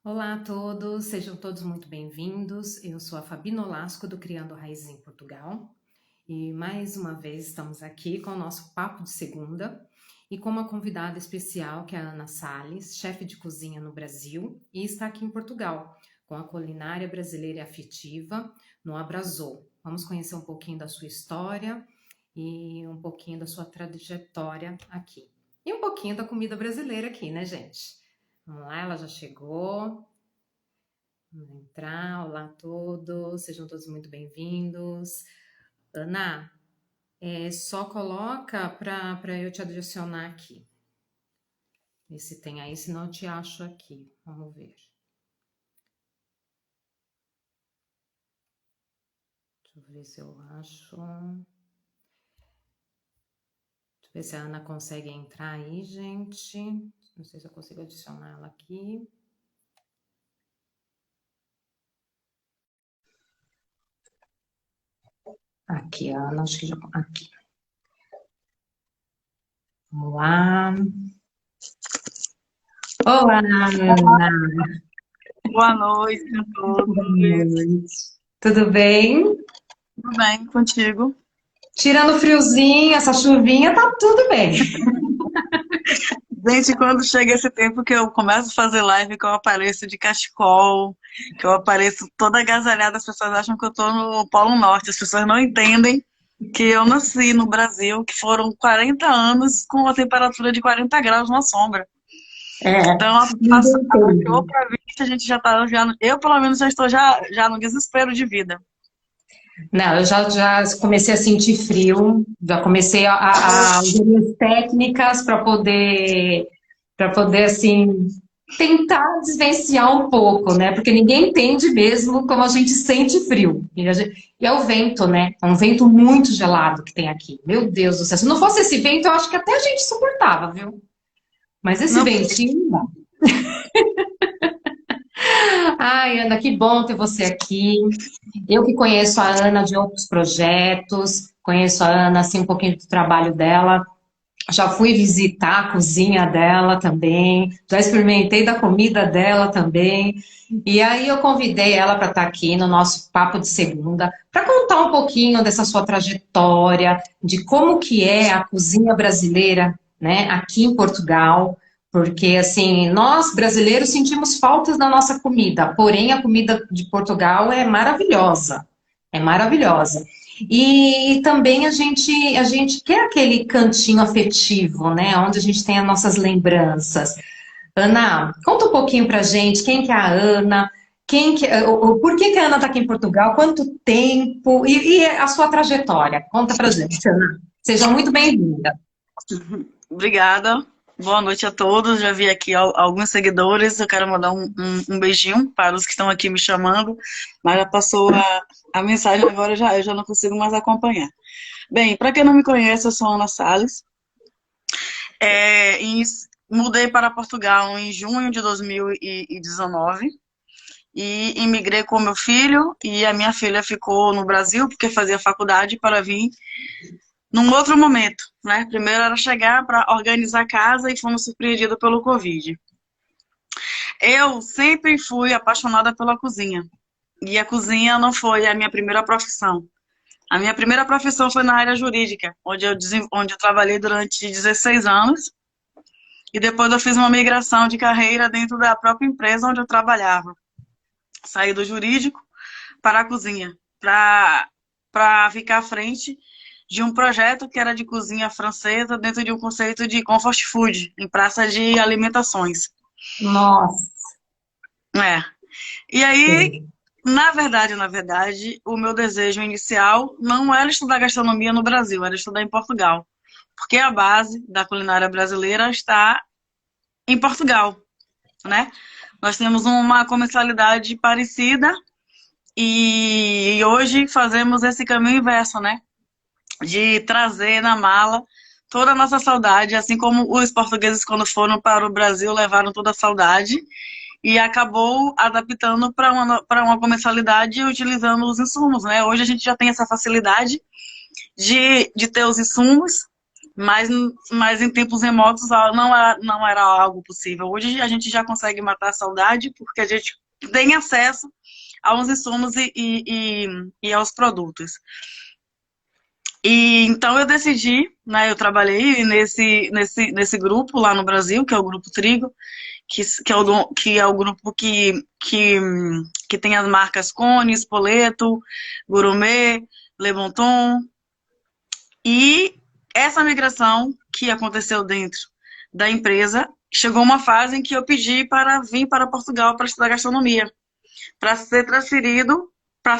Olá a todos, sejam todos muito bem-vindos. Eu sou a Fabi Nolasco do Criando Raízes em Portugal e mais uma vez estamos aqui com o nosso Papo de Segunda e com uma convidada especial que é a Ana Salles, chefe de cozinha no Brasil e está aqui em Portugal com a culinária brasileira e afetiva no Abrasou. Vamos conhecer um pouquinho da sua história e um pouquinho da sua trajetória aqui. E um pouquinho da comida brasileira aqui, né, gente? Vamos lá, ela já chegou. Vamos entrar. Olá a todos, sejam todos muito bem-vindos. Ana, só coloca para eu te adicionar aqui. Vê se tem aí, senão eu te acho aqui. Vamos ver. Deixa eu ver se eu acho. Deixa eu ver se a Ana consegue entrar aí, gente. Não sei se eu consigo adicionar ela aqui. Aqui, a Ana, acho que já. Aqui. Vamos lá. Olá, Ana. Boa noite a Boa todos. noite. Tudo bem? Tudo bem contigo? Tirando o friozinho, essa chuvinha, tá tudo bem. Gente, quando chega esse tempo que eu começo a fazer live, que eu apareço de cachecol, que eu apareço toda agasalhada, as pessoas acham que eu tô no Polo Norte. As pessoas não entendem que eu nasci no Brasil, que foram 40 anos com a temperatura de 40 graus na sombra. É, Então, ninguém abaixou entende. para 20, a gente já tá, eu pelo menos já estou já no desespero de vida. Não, eu já comecei a sentir frio, já comecei a usar minhas técnicas para poder assim tentar desvencilhar um pouco, né? Porque ninguém entende mesmo como a gente sente frio. E é o vento, né? É um vento muito gelado que tem aqui. Meu Deus do céu. Se não fosse esse vento, eu acho que até a gente suportava, viu? Mas esse Não, ventinho, não. Ai, Ana, que bom ter você aqui. Eu que conheço a Ana de outros projetos, conheço a Ana assim um pouquinho do trabalho dela. Já fui visitar a cozinha dela também, já experimentei da comida dela também. E aí eu convidei ela para estar aqui no nosso papo de segunda, para contar um pouquinho dessa sua trajetória, de como que é a cozinha brasileira, né, aqui em Portugal. Porque, assim, nós brasileiros sentimos faltas da nossa comida, porém a comida de Portugal é maravilhosa. É maravilhosa. E também a gente quer aquele cantinho afetivo, né? Onde a gente tem as nossas lembranças. Ana, conta um pouquinho pra gente quem que é a Ana, por que que a Ana está aqui em Portugal, quanto tempo e a sua trajetória. Conta pra gente, Ana. Seja muito bem-vinda. obrigada. Boa noite a todos. Já vi aqui alguns seguidores. Eu quero mandar um beijinho para os que estão aqui me chamando, mas já passou a mensagem, agora eu já não consigo mais acompanhar. Bem, para quem não me conhece, eu sou Ana Salles. É, mudei para Portugal em junho de 2019 e imigrei com meu filho, e a minha filha ficou no Brasil porque fazia faculdade para vir num outro momento, né? Primeiro era chegar para organizar a casa e fomos surpreendidos pelo Covid. Eu sempre fui apaixonada pela cozinha. E a cozinha não foi a minha primeira profissão. A minha primeira profissão foi na área jurídica, onde eu trabalhei durante 16 anos. E depois eu fiz uma migração de carreira dentro da própria empresa onde eu trabalhava. Saí do jurídico para a cozinha, para ficar à frente de um projeto que era de cozinha francesa dentro de um conceito de comfort food, em praça de alimentações. Nossa, É. E aí, na verdade, o meu desejo inicial não era estudar gastronomia no Brasil, era estudar em Portugal. Porque a base da culinária brasileira está em Portugal, né? Nós temos uma comercialidade parecida e hoje fazemos esse caminho inverso, né? De trazer na mala toda a nossa saudade, assim como os portugueses, quando foram para o Brasil, levaram toda a saudade e acabou adaptando para uma comercialidade utilizando os insumos, né? Hoje a gente já tem essa facilidade de ter os insumos, mas em tempos remotos não era algo possível. Hoje a gente já consegue matar a saudade porque a gente tem acesso aos insumos e aos produtos. E então eu decidi, né, eu trabalhei nesse grupo lá no Brasil, que é o Grupo Trigo, que é o grupo que tem as marcas Cone, Spoleto, Gourmet, Le Bon Ton. E essa migração que aconteceu dentro da empresa, chegou uma fase em que eu pedi para vir para Portugal para estudar gastronomia, para ser transferido, para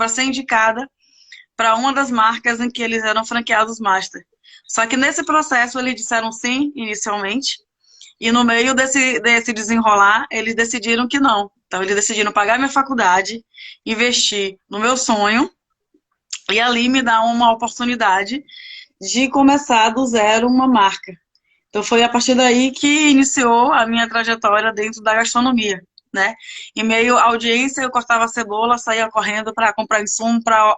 ser indicada para uma das marcas em que eles eram franqueados master. Só que nesse processo eles disseram sim inicialmente, e no meio desse desenrolar, eles decidiram que não. Então eles decidiram pagar minha faculdade, investir no meu sonho, e ali me dar uma oportunidade de começar do zero uma marca. Então foi a partir daí que iniciou a minha trajetória dentro da gastronomia, né? Em meio à audiência, eu cortava a cebola, saía correndo para comprar insumo, para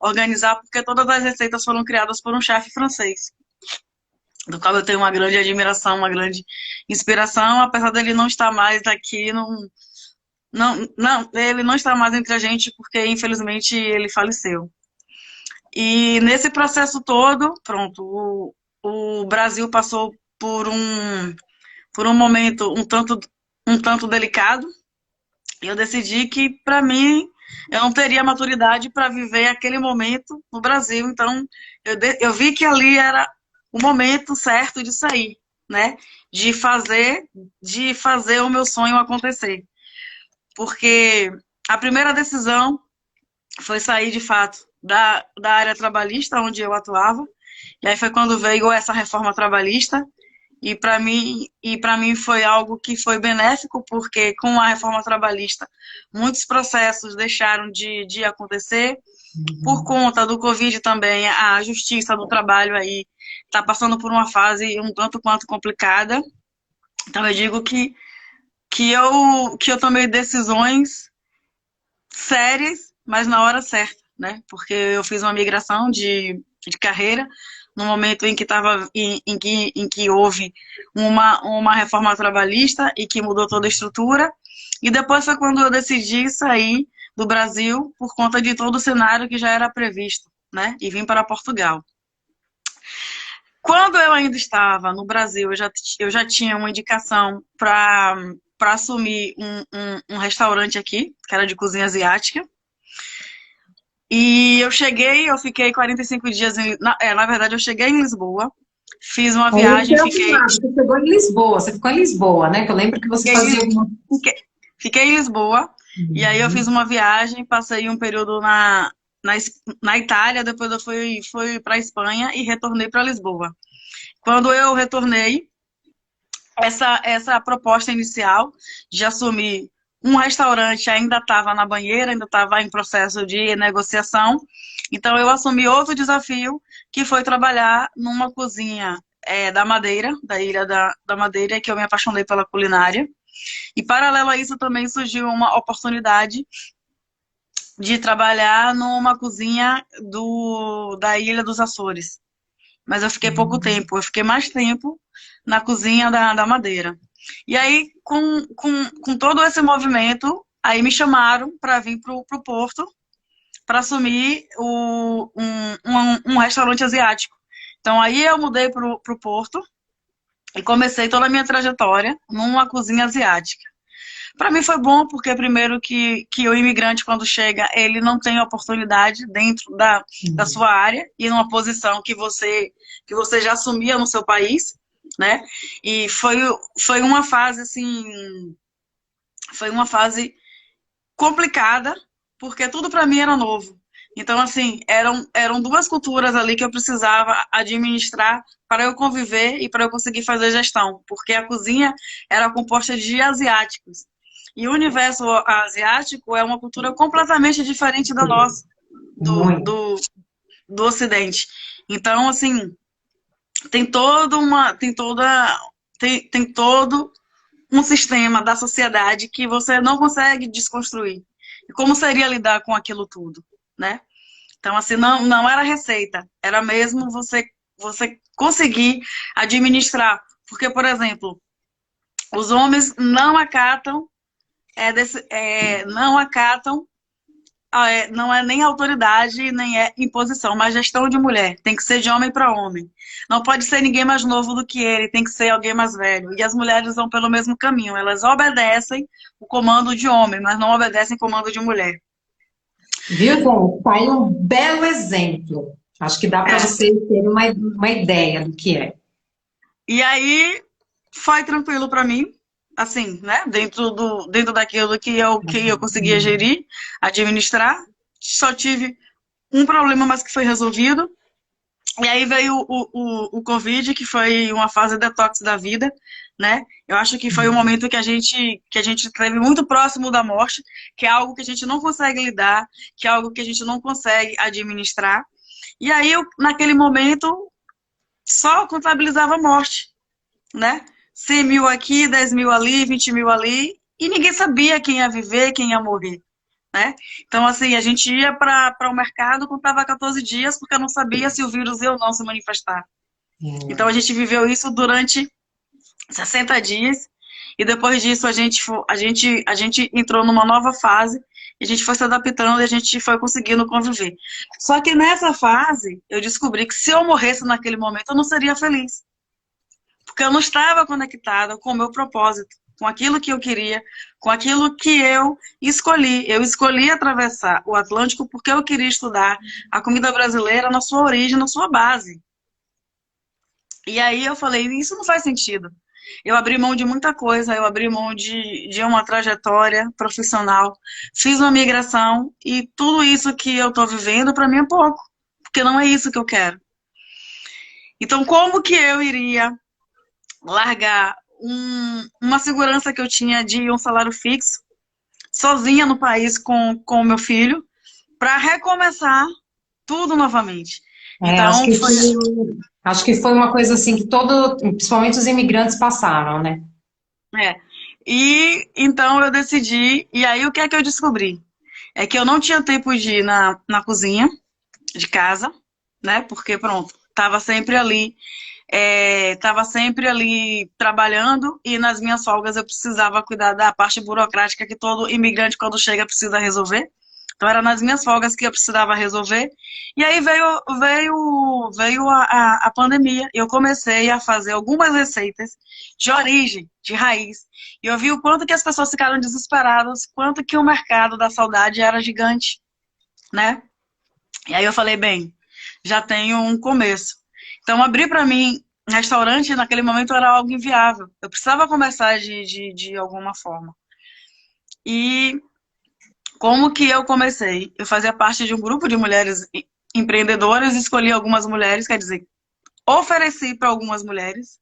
organizar, porque todas as receitas foram criadas por um chefe francês, do qual eu tenho uma grande admiração, uma grande inspiração, apesar dele não estar mais aqui, ele não está mais entre a gente, porque infelizmente ele faleceu. E nesse processo todo, pronto, o Brasil passou por um momento um tanto delicado, e eu decidi que, para mim, eu não teria maturidade para viver aquele momento no Brasil. Então, eu vi que ali era o momento certo de sair, né? De fazer o meu sonho acontecer. Porque a primeira decisão foi sair, de fato, da área trabalhista, onde eu atuava. E aí foi quando veio essa reforma trabalhista. E para mim foi algo que foi benéfico, porque com a reforma trabalhista, muitos processos deixaram de acontecer. Por conta do Covid também, a Justiça do Trabalho aí está passando por uma fase um tanto quanto complicada. Então eu digo que eu tomei decisões sérias, mas na hora certa, né? Porque eu fiz uma migração de carreira no momento em que em que houve uma reforma trabalhista e que mudou toda a estrutura. E depois foi quando eu decidi sair do Brasil por conta de todo o cenário que já era previsto, né? E vim para Portugal. Quando eu ainda estava no Brasil, eu já tinha uma indicação para assumir um restaurante aqui, que era de cozinha asiática. E eu fiquei 45 dias, na verdade eu cheguei em Lisboa, fiz uma viagem, Você chegou em Lisboa, você ficou em Lisboa, né? Que eu lembro que você fazia alguma... Fiquei em Lisboa, e aí eu fiz uma viagem, passei um período na Itália, depois eu fui para a Espanha e retornei para Lisboa. Quando eu retornei, essa proposta inicial de assumir um restaurante ainda estava na banheira, ainda estava em processo de negociação. Então eu assumi outro desafio, que foi trabalhar numa cozinha da Madeira, da Ilha da Madeira, que eu me apaixonei pela culinária. E paralelo a isso também surgiu uma oportunidade de trabalhar numa cozinha da Ilha dos Açores. Mas eu fiquei pouco tempo, eu fiquei mais tempo na cozinha da Madeira. E aí, com todo esse movimento, aí me chamaram para vir para o Porto, para assumir um restaurante asiático. Então aí eu mudei para o Porto e comecei toda a minha trajetória numa cozinha asiática. Para mim foi bom, porque primeiro que o imigrante, quando chega, ele não tem oportunidade dentro da sua área e numa posição que você já assumia no seu país, né? E foi uma fase, assim, foi uma fase complicada, porque tudo para mim era novo. Então, assim, eram duas culturas ali que eu precisava administrar para eu conviver e para eu conseguir fazer gestão, porque a cozinha era composta de asiáticos. E o universo asiático é uma cultura completamente diferente da nossa, do Ocidente. Então, assim, tem todo um sistema da sociedade que você não consegue desconstruir. E como seria lidar com aquilo tudo, né? Então, assim, não era receita, era mesmo você conseguir administrar. Porque, por exemplo, os homens não acatam, não acatam, não é nem autoridade, nem é imposição, mas gestão de mulher. Tem que ser de homem para homem. Não pode ser ninguém mais novo do que ele, tem que ser alguém mais velho. E as mulheres vão pelo mesmo caminho. Elas obedecem o comando de homem, mas não obedecem o comando de mulher. Viu, gente? Tá aí um belo exemplo. Acho que dá para É. você ter uma ideia do que é. E aí foi tranquilo para mim, assim, né? Dentro daquilo que eu conseguia gerir, administrar. Só tive um problema, mas que foi resolvido. E aí veio o Covid, que foi uma fase detox da vida, né? Eu acho que foi um momento que a gente esteve muito próximo da morte, que é algo que a gente não consegue lidar, que é algo que a gente não consegue administrar. E aí, naquele momento, só contabilizava a morte, né? 100 mil aqui, 10 mil ali, 20 mil ali, e ninguém sabia quem ia viver, quem ia morrer, né? Então, assim, a gente ia para o mercado, contava 14 dias, porque não sabia se o vírus ia ou não se manifestar. Então, a gente viveu isso durante 60 dias, e depois disso a gente entrou numa nova fase, e a gente foi se adaptando e a gente foi conseguindo conviver. Só que nessa fase, eu descobri que se eu morresse naquele momento, eu não seria feliz. Porque eu não estava conectada com o meu propósito, com aquilo que eu queria, com aquilo que eu escolhi. Eu escolhi atravessar o Atlântico porque eu queria estudar a comida brasileira na sua origem, na sua base. E aí eu falei, isso não faz sentido. Eu abri mão de muita coisa, eu abri mão de uma trajetória profissional, fiz uma migração e tudo isso que eu estou vivendo, para mim é pouco, porque não é isso que eu quero. Então, como que eu iria largar uma segurança que eu tinha de um salário fixo, sozinha no país com o meu filho, para recomeçar tudo novamente? É, Então, foi. acho que foi uma coisa assim que principalmente os imigrantes passaram, né? É. E então eu decidi, e aí o que é que eu descobri? É que eu não tinha tempo de ir na cozinha de casa, né? Porque, pronto, estava sempre ali trabalhando e nas minhas folgas eu precisava cuidar da parte burocrática que todo imigrante, quando chega, precisa resolver. Então, era nas minhas folgas que eu precisava resolver. E aí veio a pandemia. Eu comecei a fazer algumas receitas de origem, de raiz. E eu vi o quanto que as pessoas ficaram desesperadas, quanto que o mercado da saudade era gigante, né? E aí eu falei, bem, já tenho um começo. Então, abrir para mim restaurante naquele momento era algo inviável. Eu precisava começar de alguma forma. E como que eu comecei? Eu fazia parte de um grupo de mulheres empreendedoras, escolhi algumas mulheres, quer dizer, ofereci para algumas mulheres.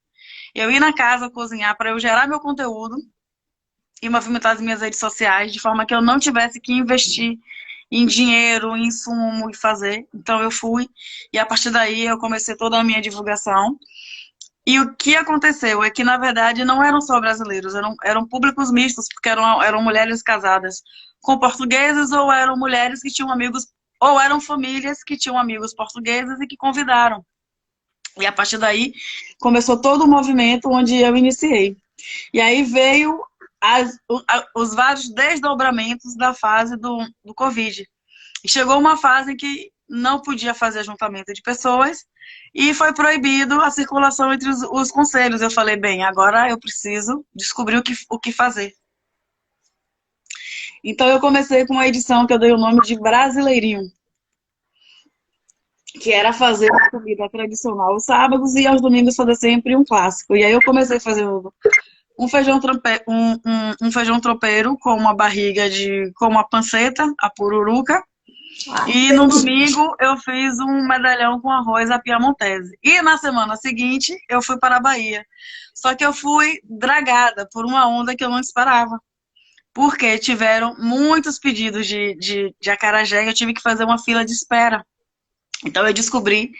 Eu ia na casa cozinhar para eu gerar meu conteúdo e movimentar as minhas redes sociais de forma que eu não tivesse que investir em dinheiro, em insumo e fazer. Então eu fui e a partir daí eu comecei toda a minha divulgação. E o que aconteceu é que, na verdade, não eram só brasileiros, eram públicos mistos, porque eram mulheres casadas com portugueses ou eram mulheres que tinham amigos, ou eram famílias que tinham amigos portugueses e que convidaram. E a partir daí começou todo o movimento onde eu iniciei. E aí veio os vários desdobramentos da fase do Covid. E chegou uma fase em que não podia fazer ajuntamento de pessoas e foi proibido a circulação entre os conselhos. Eu falei, bem, agora eu preciso descobrir o que fazer. Então eu comecei com uma edição que eu dei o nome de Brasileirinho, que era fazer a comida tradicional aos sábados e aos domingos fazer sempre um clássico. E aí eu comecei a fazer um feijão tropeiro com uma barriga com uma panceta, a pururuca. E no domingo eu fiz um medalhão com arroz à piamontese. E na semana seguinte eu fui para a Bahia. Só que eu fui dragada por uma onda que eu não esperava. Porque tiveram muitos pedidos de acarajé e eu tive que fazer uma fila de espera. Então eu descobri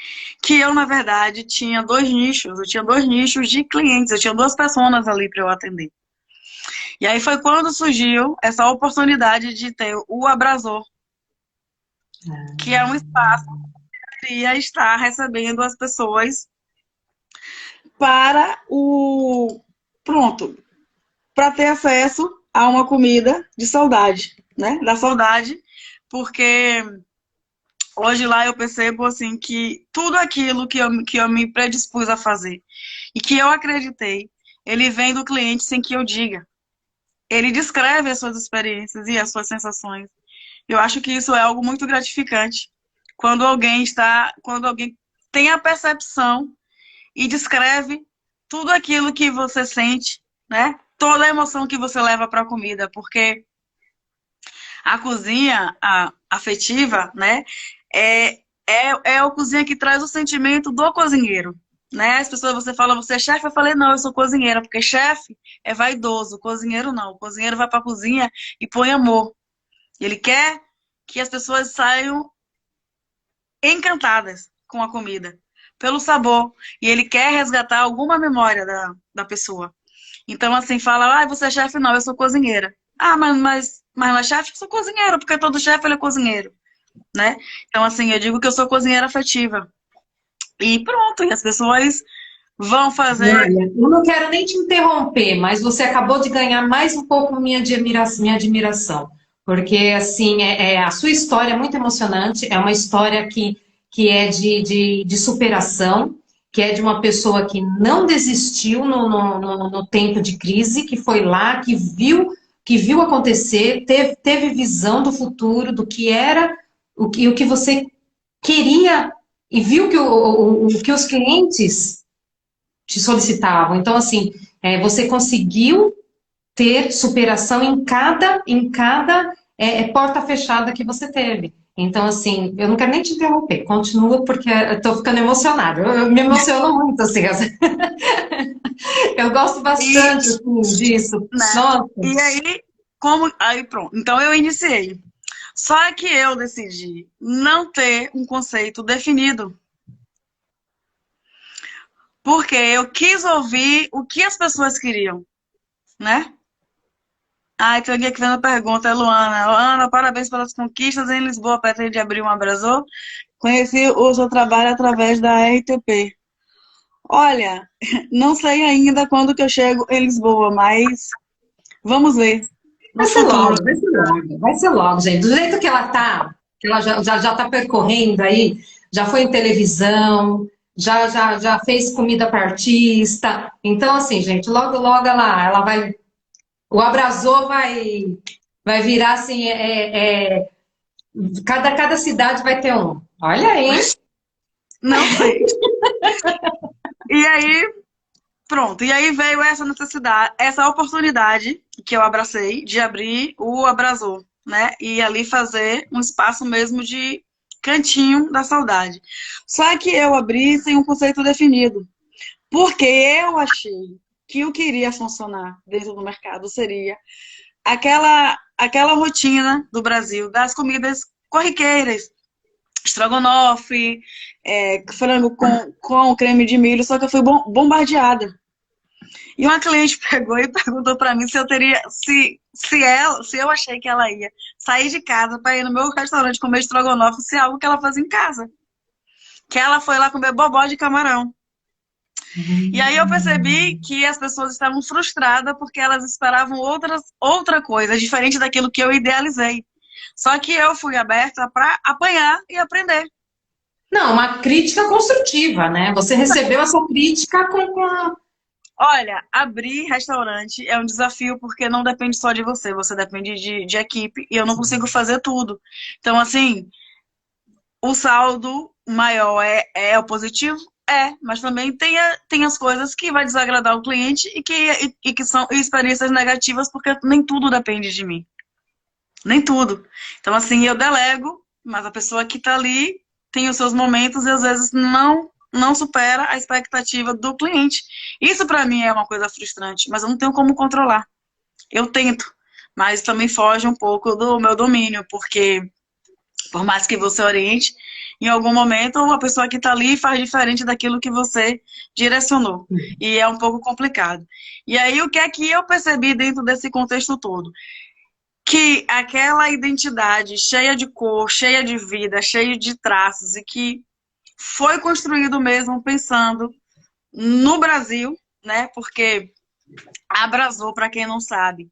que eu, na verdade, tinha dois nichos. Eu tinha dois nichos de clientes. Eu tinha duas pessoas ali para eu atender. E aí foi quando surgiu essa oportunidade de ter o Abrasor, que é um espaço que ia estar recebendo as pessoas para pronto, para ter acesso a uma comida de saudade, né? Da saudade, porque hoje lá eu percebo assim que tudo aquilo que eu me predispus a fazer e que eu acreditei, ele vem do cliente sem que eu diga. Ele descreve as suas experiências e as suas sensações. Eu acho que isso é algo muito gratificante quando alguém tem a percepção e descreve tudo aquilo que você sente, né? Toda a emoção que você leva para a comida, porque a cozinha afetiva, né? É a cozinha que traz o sentimento do cozinheiro, né? As pessoas, você fala, você é chefe? Eu falei, não, eu sou cozinheira, porque chefe é vaidoso, cozinheiro não. O cozinheiro vai para a cozinha e põe amor. Ele quer que as pessoas saiam encantadas com a comida, pelo sabor. E ele quer resgatar alguma memória da pessoa. Então, assim, fala, ah, você é chefe? Não, eu sou cozinheira. Ah, mas não é chefe? Eu sou cozinheira, porque todo chefe ele é cozinheiro, né? Então, assim, eu digo que eu sou cozinheira afetiva. E pronto, e as pessoas vão fazer. Olha, eu não quero nem te interromper, mas você acabou de ganhar mais um pouco minha admiração, porque assim a sua história é muito emocionante, é uma história que é de superação, que é de uma pessoa que não desistiu no tempo de crise, que foi lá, que viu acontecer, teve visão do futuro, do que era, o que você queria, e viu que o que os clientes te solicitavam. Então, assim, você conseguiu ter superação em cada porta fechada que você teve. Então, assim, eu não quero nem te interromper, continua, porque eu tô ficando emocionada. Eu me emociono muito, assim. Eu gosto E, bastante, assim, disso. né? Nossa. E aí, aí pronto. Então eu iniciei. Só que eu decidi não ter um conceito definido. Porque eu quis ouvir o que as pessoas queriam, né? Ah, tem alguém aqui fazendo pergunta, é Luana. Ana, parabéns pelas conquistas em Lisboa. Pretende abrir um abrasor? Conheci o seu trabalho através da RTP. Olha, não sei ainda quando que eu chego em Lisboa, mas vamos ver no Vai ser futuro. logo, vai ser logo, vai ser logo, gente. Do jeito que ela tá, que ela já tá percorrendo aí, já foi em televisão, já fez comida para artista. Então, assim, gente, logo, logo ela vai. O abrasor vai virar assim, cada cidade vai ter um. Olha aí, hein? Não sei. E aí, pronto. E aí veio essa necessidade, essa oportunidade que eu abracei de abrir o Abrasor, né? E ali fazer um espaço mesmo de cantinho da saudade. Só que eu abri sem um conceito definido. Porque eu achei que o que iria funcionar dentro do mercado seria aquela rotina do Brasil das comidas corriqueiras, estrogonofe, frango com creme de milho, só que eu fui bombardeada. E uma cliente pegou e perguntou para mim se eu teria, se eu achei que ela ia sair de casa para ir no meu restaurante comer estrogonofe, se é algo que ela faz em casa. Que ela foi lá comer bobó de camarão. E aí eu percebi que as pessoas estavam frustradas porque elas esperavam outra coisa, diferente daquilo que eu idealizei. Só que eu fui aberta para apanhar e aprender. Não, uma crítica construtiva, né? Você recebeu essa crítica com. Olha, abrir restaurante é um desafio porque não depende só de você, você depende de equipe e eu não consigo fazer tudo. Então, assim, o saldo maior é o positivo? É, mas também tem as coisas que vai desagradar o cliente e que são experiências negativas porque nem tudo depende de mim. Nem tudo. Então, assim, eu delego, mas a pessoa que está ali tem os seus momentos e às vezes não supera a expectativa do cliente. Isso para mim é uma coisa frustrante, mas eu não tenho como controlar. Eu tento, mas também foge um pouco do meu domínio, porque por mais que você oriente, em algum momento uma pessoa que está ali faz diferente daquilo que você direcionou. E é um pouco complicado. E aí, o que é que eu percebi dentro desse contexto todo? que aquela identidade cheia de cor, cheia de vida, cheia de traços, e que foi construído mesmo pensando no Brasil, né? Porque a Brasol, para quem não sabe,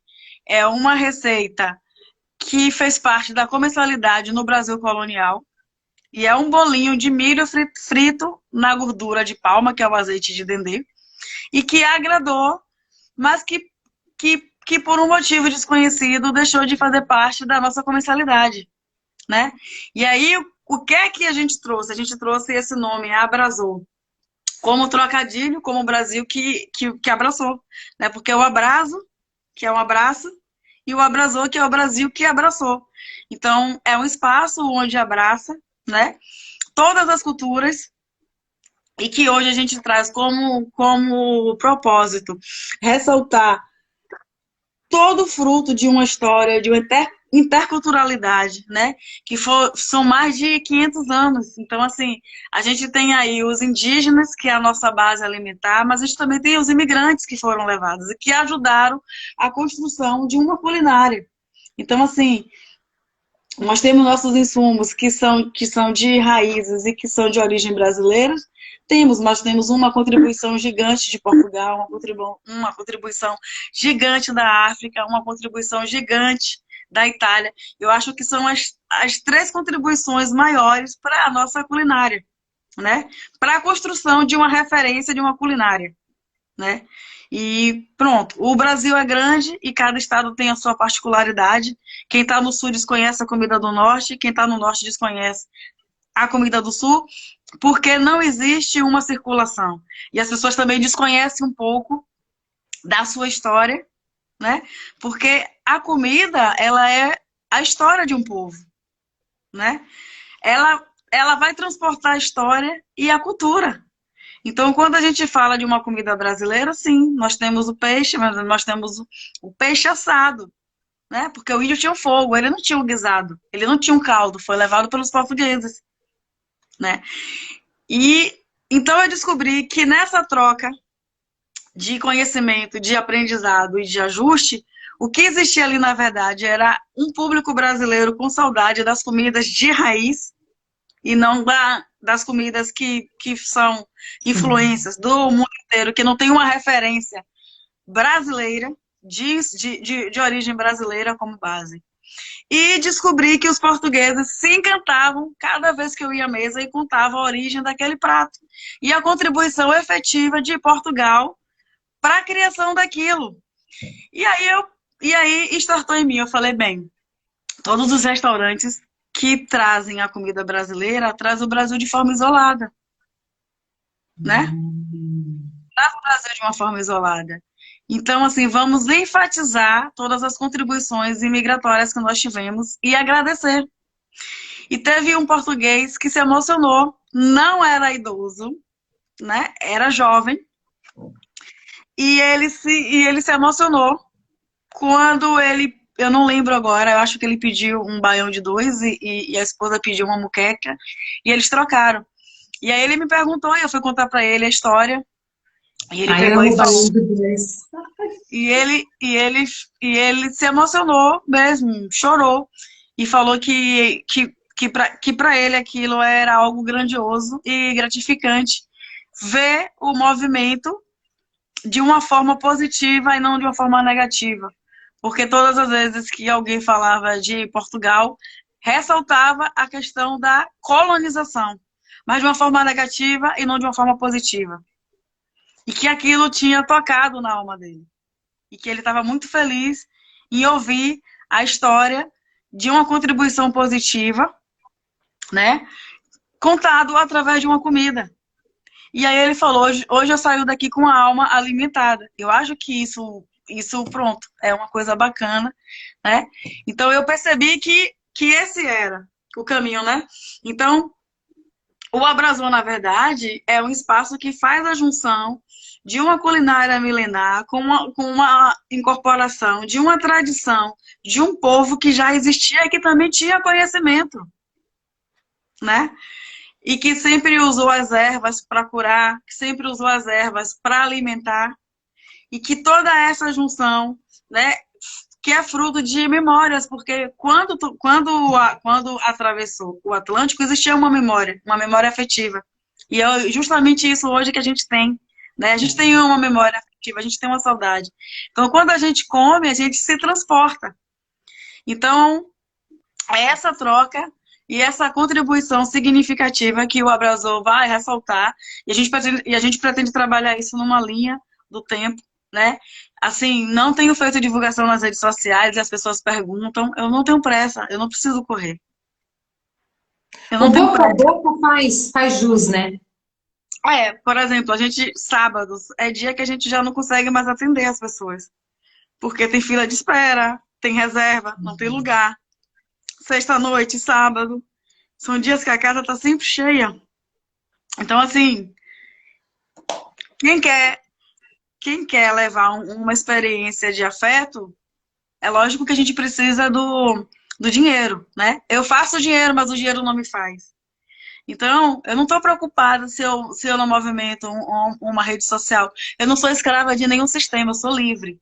é uma receita que fez parte da comercialidade no Brasil colonial. E é um bolinho de milho frito na gordura de palma, que é o azeite de dendê, e que agradou, mas que por um motivo desconhecido deixou de fazer parte da nossa comercialidade, né? E aí, o que é que a gente trouxe? A gente trouxe esse nome, Abrasou, como trocadilho, como o Brasil que abraçou, né? Porque o abraço, que é um abraço, e o abrasou, que é o Brasil que abraçou. Então, é um espaço onde abraça, né, todas as culturas, e que hoje a gente traz como propósito ressaltar todo fruto de uma história, de uma interculturalidade, né? São mais de 500 anos. Então, assim, a gente tem aí os indígenas, que é a nossa base alimentar, mas a gente também tem os imigrantes que foram levados e que ajudaram a construção de uma culinária. Então, assim, nós temos nossos insumos que são de raízes e que são de origem brasileira. Mas temos uma contribuição gigante de Portugal, uma contribuição gigante da África, uma contribuição gigante da Itália. Eu acho que são as três contribuições maiores para a nossa culinária, né? Para a construção de uma referência de uma culinária, né? E pronto, o Brasil é grande e cada estado tem a sua particularidade. Quem está no sul desconhece a comida do norte, quem está no norte desconhece a comida do sul, porque não existe uma circulação. E as pessoas também desconhecem um pouco da sua história, né? Porque a comida, ela é a história de um povo, né? Ela vai transportar a história e a cultura. Então, quando a gente fala de uma comida brasileira, sim, nós temos o peixe, mas nós temos o peixe assado, né? Porque o índio tinha o fogo, ele não tinha o guisado, ele não tinha um caldo, foi levado pelos portugueses, né? E então eu descobri que nessa troca de conhecimento, de aprendizado e de ajuste, o que existia ali, na verdade, era um público brasileiro com saudade das comidas de raiz e não das comidas que são influências do mundo inteiro, que não tem uma referência brasileira, de origem brasileira como base. E descobri que os portugueses se encantavam cada vez que eu ia à mesa e contavam a origem daquele prato. E a contribuição efetiva de Portugal para a criação daquilo. E aí startou em mim, eu falei, bem, todos os restaurantes que trazem a comida brasileira, trazem o Brasil de forma isolada, né? Traz o Brasil de uma forma isolada. Então, assim, vamos enfatizar todas as contribuições imigratórias que nós tivemos e agradecer. E teve um português que se emocionou, não era idoso, né? Era jovem. E ele se emocionou quando eu não lembro agora, eu acho que ele pediu um baião de dois e a esposa pediu uma moqueca e eles trocaram. E aí ele me perguntou e eu fui contar pra ele a história. E ele pegou e falou. E ele se emocionou mesmo, chorou e falou que para ele aquilo era algo grandioso e gratificante ver o movimento de uma forma positiva e não de uma forma negativa. Porque todas as vezes que alguém falava de Portugal, ressaltava a questão da colonização, mas de uma forma negativa e não de uma forma positiva. E que aquilo tinha tocado na alma dele. E que ele estava muito feliz em ouvir a história de uma contribuição positiva, né? Contado através de uma comida. E aí ele falou, hoje eu saio daqui com a alma alimentada. Eu acho que isso pronto, é uma coisa bacana, né? Então eu percebi que esse era o caminho, né? Então, o Abrasão, na verdade, é um espaço que faz a junção de uma culinária milenar com uma incorporação de uma tradição de um povo que já existia e que também tinha conhecimento, né? E que sempre usou as ervas para curar, que sempre usou as ervas para alimentar, e que toda essa junção, né, que é fruto de memórias, porque quando atravessou o Atlântico, existia uma memória afetiva. E é justamente isso hoje que a gente tem, né? A gente tem uma memória afetiva, a gente tem uma saudade. Então, quando a gente come, a gente se transporta. Então, é essa troca e essa contribuição significativa que o Abraçou vai ressaltar, e a gente pretende trabalhar isso numa linha do tempo, né? Assim, não tenho feito divulgação nas redes sociais, e as pessoas perguntam, eu não tenho pressa, eu não preciso correr. Eu não O tenho boca a pressa. boca faz jus, né? Por exemplo, a gente, sábados, é dia que a gente já não consegue mais atender as pessoas. Porque tem fila de espera, tem reserva, não tem lugar. Sexta-noite, sábado, são dias que a casa tá sempre cheia. Então, assim, quem quer, quem quer levar uma experiência de afeto, é lógico que a gente precisa do dinheiro, né? Eu faço dinheiro, mas o dinheiro não me faz. Então, eu não estou preocupada se eu não movimento uma rede social. Eu não sou escrava de nenhum sistema, eu sou livre.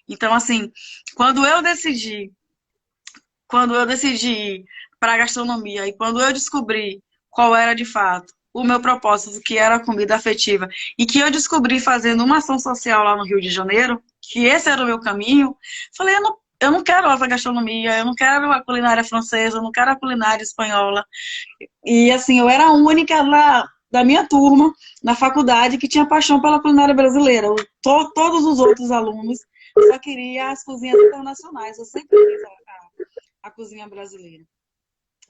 Então, assim, quando eu decidi, quando eu decidi ir para a gastronomia e quando eu descobri qual era de fato o meu propósito, que era a comida afetiva, e que eu descobri fazendo uma ação social lá no Rio de Janeiro, que esse era o meu caminho, falei, eu não quero a gastronomia, eu não quero a culinária francesa, eu não quero a culinária espanhola. E assim, eu era a única da minha turma, na faculdade, que tinha paixão pela culinária brasileira. Todos os outros alunos só queriam as cozinhas internacionais. Eu sempre quis a cozinha brasileira.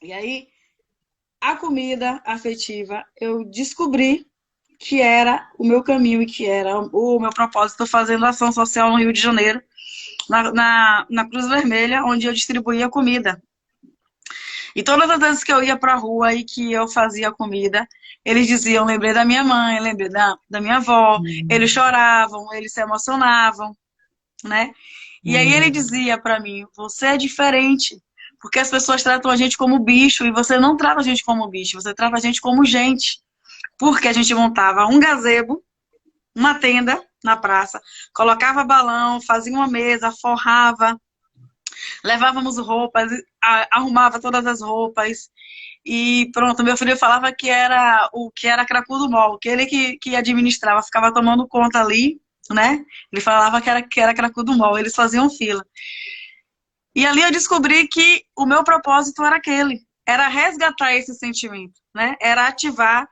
E aí, a comida afetiva, eu descobri que era o meu caminho e que era o meu propósito fazendo ação social no Rio de Janeiro, na Cruz Vermelha, onde eu distribuía comida. E todas as vezes que eu ia pra rua e que eu fazia comida, eles diziam, lembrei da minha mãe, lembrei da minha avó, eles choravam, eles se emocionavam, né? E aí ele dizia pra mim, você é diferente, porque as pessoas tratam a gente como bicho e você não trata a gente como bicho, você trata a gente como gente. Porque a gente montava um gazebo, uma tenda na praça, colocava balão, fazia uma mesa, forrava, levávamos roupas, arrumava todas as roupas. E pronto, meu filho falava que era cracudo mol, que ele que administrava, ficava tomando conta ali, né? Ele falava que era cracudo mol, eles faziam fila. E ali eu descobri que o meu propósito era aquele, era resgatar esse sentimento, né? Era ativar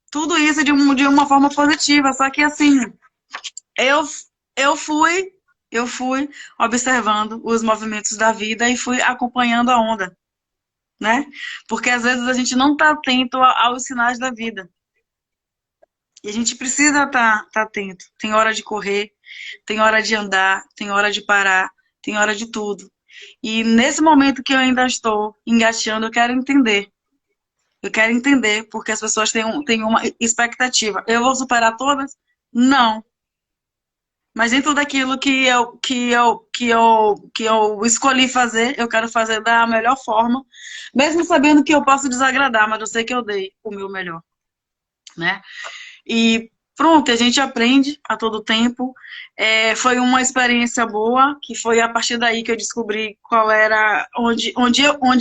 tudo isso de uma forma positiva. Só que assim, eu, eu fui, eu fui observando os movimentos da vida e fui acompanhando a onda, né? Porque às vezes a gente não está atento aos sinais da vida. E a gente precisa tá atento. Tem hora de correr, tem hora de andar, tem hora de parar, tem hora de tudo. E nesse momento que eu ainda estou engateando, eu quero entender. Eu quero entender porque as pessoas têm uma expectativa. Eu vou superar todas? Não. Mas dentro daquilo que eu escolhi fazer, eu quero fazer da melhor forma, mesmo sabendo que eu posso desagradar, mas eu sei que eu dei o meu melhor, né? E pronto, a gente aprende a todo tempo. Foi uma experiência boa, que foi a partir daí que eu descobri qual era, onde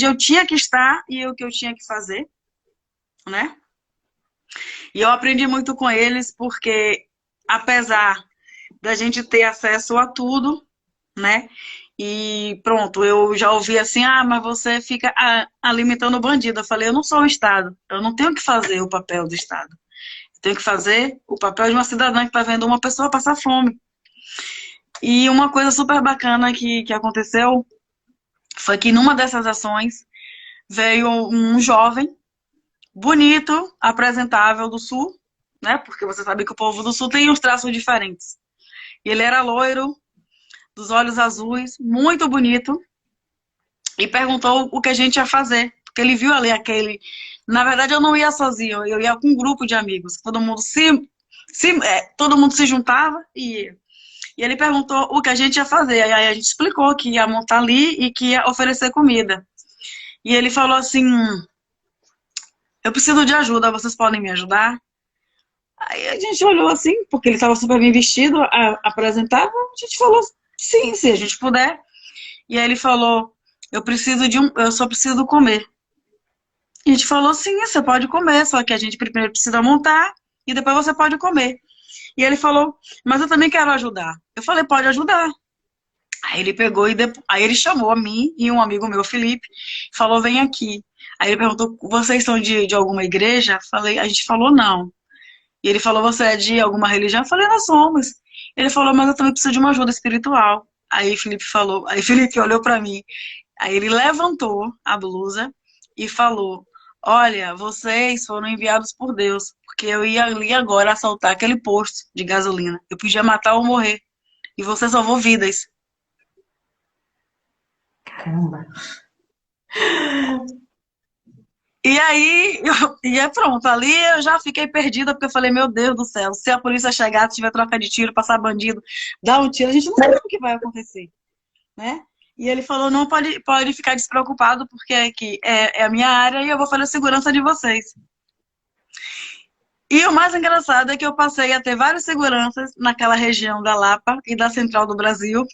eu tinha que estar e o que eu tinha que fazer, né? E eu aprendi muito com eles, porque apesar da gente ter acesso a tudo, né? E pronto, eu já ouvi assim, mas você fica alimentando o bandido. Eu falei, eu não sou o Estado, eu não tenho que fazer o papel do Estado. Eu tenho que fazer o papel de uma cidadã que está vendo uma pessoa passar fome. E uma coisa super bacana que aconteceu foi que numa dessas ações veio um jovem bonito, apresentável do Sul, né? Porque você sabe que o povo do Sul tem uns traços diferentes. E ele era loiro, dos olhos azuis, muito bonito, e perguntou o que a gente ia fazer. Porque ele viu ali aquele... Na verdade, eu não ia sozinho, eu ia com um grupo de amigos. Todo mundo se juntava e ia. E ele perguntou o que a gente ia fazer. Aí a gente explicou que ia montar ali e que ia oferecer comida. E ele falou assim, eu preciso de ajuda, vocês podem me ajudar? Aí a gente olhou assim, porque ele estava super bem vestido, apresentável, a gente falou sim, se a gente puder. E aí ele falou, eu só preciso comer. E a gente falou, sim, você pode comer, só que a gente primeiro precisa montar e depois você pode comer. E ele falou, mas eu também quero ajudar. Eu falei, pode ajudar. Aí ele pegou aí ele chamou a mim e um amigo meu, Felipe, falou, vem aqui. Aí ele perguntou, vocês são de alguma igreja? A gente falou, não. E ele falou, você é de alguma religião? Eu falei, nós somos. Ele falou, mas eu também preciso de uma ajuda espiritual. Aí Felipe olhou pra mim. Aí ele levantou a blusa e falou, olha, vocês foram enviados por Deus, porque eu ia ali agora assaltar aquele posto de gasolina. Eu podia matar ou morrer. E você salvou vidas. Caramba. E aí, e é pronto, ali eu já fiquei perdida, porque eu falei, meu Deus do céu, se a polícia chegar, se tiver troca de tiro, passar bandido, dar um tiro, a gente não sabe o que vai acontecer, né? E ele falou, não pode ficar despreocupado, porque aqui é a minha área e eu vou fazer a segurança de vocês. E o mais engraçado é que eu passei a ter vários seguranças naquela região da Lapa e da Central do Brasil.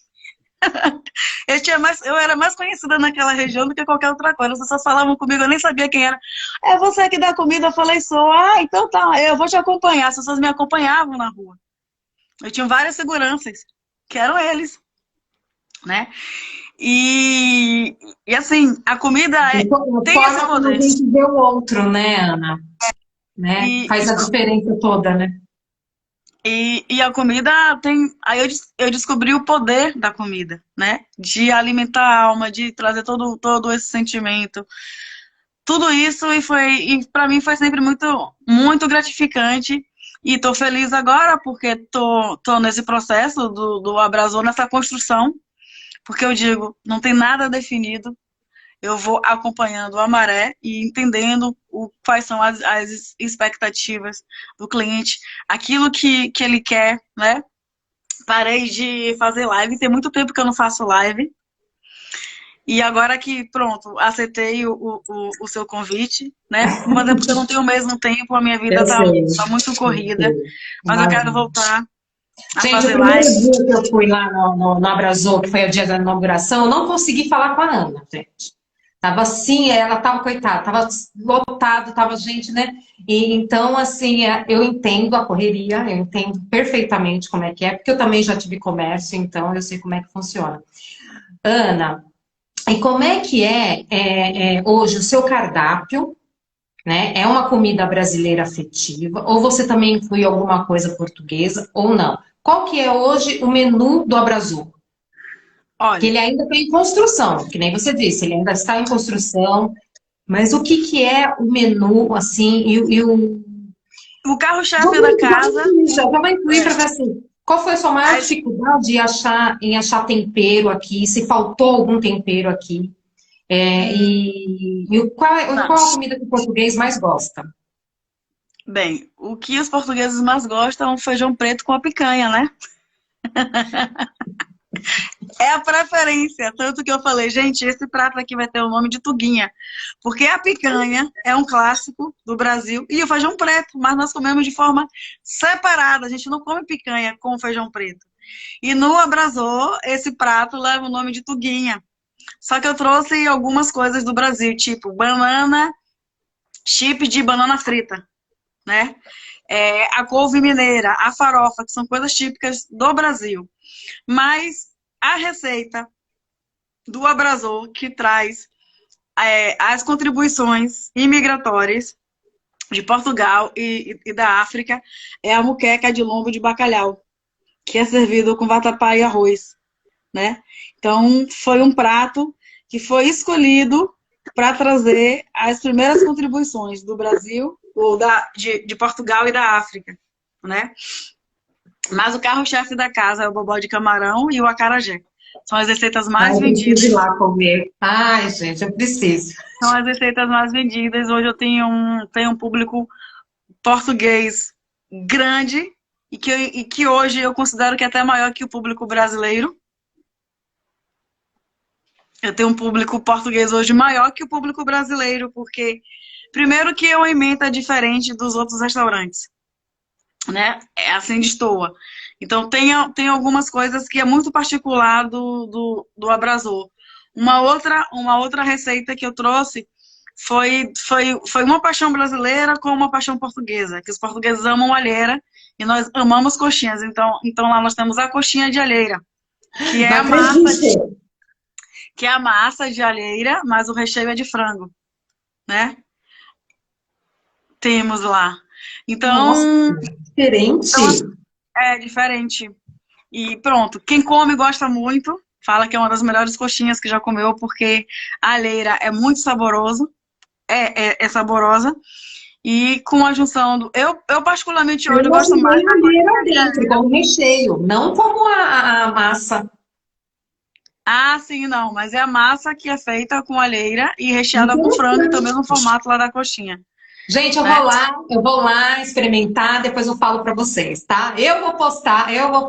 Eu era mais conhecida naquela região do que qualquer outra coisa. As pessoas falavam comigo, eu nem sabia quem era. É você que dá comida? Eu falei, sou. Ah, então tá, eu vou te acompanhar. As pessoas me acompanhavam na rua. Eu tinha várias seguranças, que eram eles, né? E assim, a comida tem esse Forma como a poder. gente vê o outro, né, Ana? Né? E, Faz a diferença toda, né? e a comida tem. Aí eu descobri o poder da comida, né? De alimentar a alma, de trazer todo esse sentimento. Tudo isso e para mim foi sempre muito gratificante. E tô feliz agora porque tô nesse processo do Abraçou, nessa construção. Porque eu digo, não tem nada definido. Eu vou acompanhando a maré e entendendo quais são as expectativas do cliente, aquilo que ele quer, né? Parei de fazer live, tem muito tempo que eu não faço live. E agora que, pronto, aceitei o seu convite, né? Mas é porque eu não tenho o mesmo tempo, a minha vida Eu sei, tá muito eu corrida. sei. Mas eu quero Imagina. voltar a Gente, o fazer primeiro live. dia que eu fui lá no Abrasou, que foi o dia da inauguração, eu não consegui falar com a Ana, gente. Tava assim, ela tava, coitada, tava lotado, tava gente, né? E então, assim, eu entendo a correria, eu entendo perfeitamente como é que é, porque eu também já tive comércio, então eu sei como é que funciona. Ana, e como é que é hoje o seu cardápio, né? É uma comida brasileira afetiva, ou você também inclui alguma coisa portuguesa, ou não? Qual que é hoje o menu do Abraçou? Que Olha, ele ainda está em construção, que nem você disse, ele ainda está em construção, mas o que que é o menu, assim, e o... o carro-chefe da Vamos casa incluir, já vamos incluir para é ver assim, qual foi a sua maior as dificuldade em achar tempero aqui, se faltou algum tempero aqui, qual a comida que o português mais gosta? Bem, o que os portugueses mais gostam é um feijão preto com a picanha, né? É a preferência. Tanto que eu falei, gente, esse prato aqui vai ter o nome de Tuguinha. Porque a picanha é um clássico do Brasil e o feijão preto, mas nós comemos de forma separada. A gente não come picanha com feijão preto. E no Abrasou, esse prato leva o nome de Tuguinha. Só que eu trouxe algumas coisas do Brasil, tipo banana, chip de banana frita, né? A couve mineira, a farofa, que são coisas típicas do Brasil. Mas a receita do Abrasou, que traz as contribuições imigratórias de Portugal e da África, é a muqueca de lombo de bacalhau, que é servido com vatapá e arroz, né? Então, foi um prato que foi escolhido para trazer as primeiras contribuições do Brasil, ou de Portugal e da África, né? Mas o carro-chefe da casa é o bobó de camarão e o acarajé. São as receitas Ah, mais eu preciso ir vendidas. lá comer. Ai, gente, eu preciso. São as receitas mais vendidas. Hoje eu tenho um público português grande e que hoje eu considero que é até maior que o público brasileiro. Eu tenho um público português hoje maior que o público brasileiro, porque primeiro que a emenda é diferente dos outros restaurantes, né? É assim de tem algumas coisas que é muito particular do Abrasou. Uma outra receita que eu trouxe foi uma paixão brasileira com uma paixão portuguesa, que os portugueses amam alheira e nós amamos coxinhas. Então lá nós temos a coxinha de alheira, que é Não a massa de, acredito. que é a massa de alheira, mas o recheio é de frango, né? Temos lá. Nossa, Então, diferente. é diferente. E pronto, quem come gosta muito, fala que é uma das melhores coxinhas que já comeu, porque a alheira é muito saboroso, é saborosa. E com a junção do. Eu particularmente, Eu hoje, eu gosto mais imaginei da alheira coxinha de dentro, alheira. como recheio, não como a massa. Ah, sim, não, mas é a massa que é feita com alheira e recheada com frango, então Interessante. mesmo formato lá da coxinha, Gente, né? eu vou lá experimentar, depois eu falo para vocês, tá? Eu vou postar e vou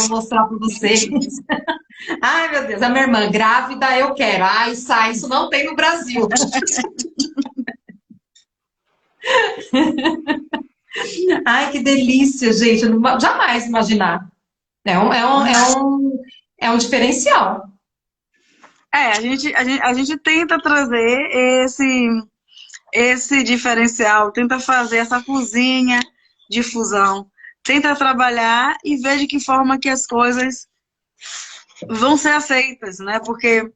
mostrar para vocês. Ai, meu Deus, a minha irmã grávida, eu quero. Ai, sai, isso não tem no Brasil. Ai, que delícia, gente. Eu jamais imaginar. É um diferencial. A gente tenta trazer esse diferencial, tenta fazer essa cozinha de fusão, tenta trabalhar e ver de que forma que as coisas vão ser aceitas, né? Porque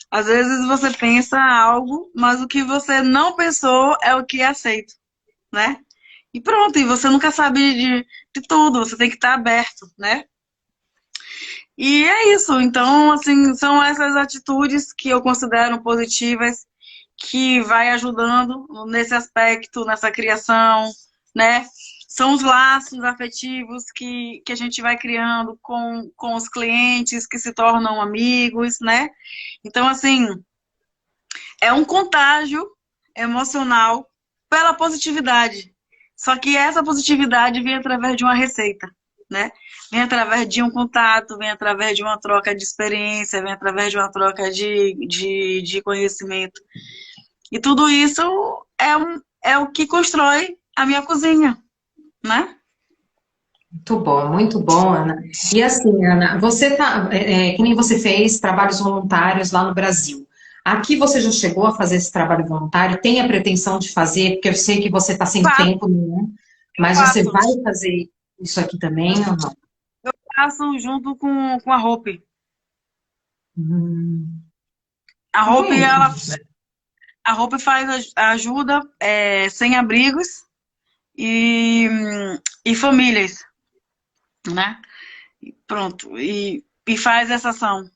às vezes você pensa algo, mas o que você não pensou é o que é aceito, né? E pronto, e você nunca sabe de tudo, você tem que estar aberto, né? E é isso, então, assim, são essas atitudes que eu considero positivas, que vai ajudando nesse aspecto, nessa criação, né? São os laços afetivos que a gente vai criando com os clientes que se tornam amigos, né? Então, assim, é um contágio emocional pela positividade. Só que essa positividade vem através de uma receita, né? Vem através de um contato, vem através de uma troca de experiência, vem através de uma troca de conhecimento. E tudo isso é o que constrói a minha cozinha, né? Muito bom, Ana. E assim, Ana, você tá, que nem você fez trabalhos voluntários lá no Brasil. Aqui você já chegou a fazer esse trabalho voluntário? Tem a pretensão de fazer, porque eu sei que você está sem Faço, tempo nenhum, mas você faço. vai fazer isso aqui também ou não? Faço junto com a Hope. Hum, A Hope, bem, a Hope faz ajuda sem abrigos e, e famílias, né? Pronto. E faz essa ação.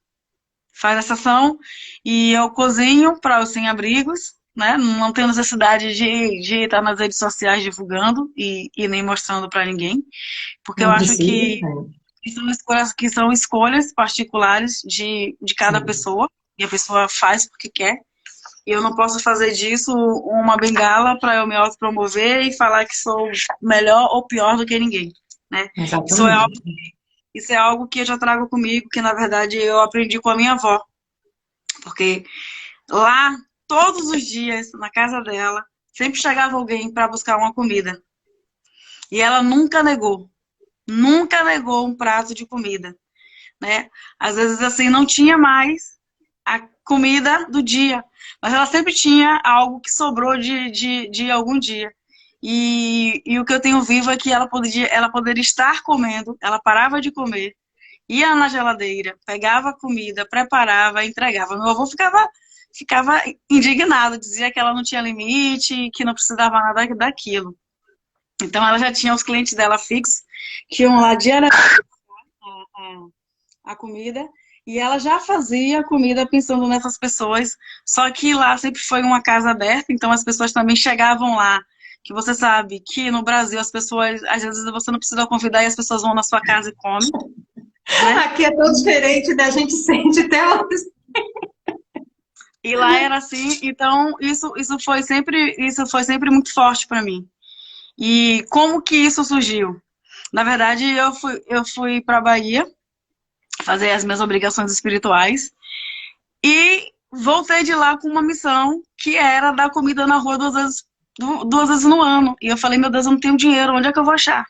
Faz essa ação e eu cozinho para os sem-abrigos, né? Não tenho necessidade de estar nas redes sociais divulgando e nem mostrando para ninguém, porque eu não acho precisa, que são escolhas particulares de cada sim. pessoa, e a pessoa faz porque quer. E eu não posso fazer disso uma bengala para eu me autopromover e falar que sou melhor ou pior do que ninguém, né? Isso é Exatamente. isso é algo que eu já trago comigo, que na verdade eu aprendi com a minha avó. Porque lá, todos os dias, na casa dela, sempre chegava alguém para buscar uma comida. E ela nunca negou um prato de comida, né? Às vezes, assim, não tinha mais a comida do dia, mas ela sempre tinha algo que sobrou de algum dia. E o que eu tenho vivo é que ela poderia estar comendo, ela parava de comer, ia na geladeira, pegava a comida, preparava, entregava. Meu avô ficava indignado, dizia que ela não tinha limite, que não precisava nada daquilo. Então ela já tinha os clientes dela fixos, que iam lá diariamente a comida, e ela já fazia a comida pensando nessas pessoas, só que lá sempre foi uma casa aberta, então as pessoas também chegavam lá, que você sabe que no Brasil as pessoas, às vezes você não precisa convidar e as pessoas vão na sua casa e comem, né? Aqui é tão diferente, né? A gente sente até hoje. E lá era assim, então isso foi sempre muito forte para mim. E como que isso surgiu? Na verdade, eu fui para Bahia fazer as minhas obrigações espirituais e voltei de lá com uma missão que era dar comida na rua duas vezes no ano. E eu falei, meu Deus, eu não tenho dinheiro, onde é que eu vou achar?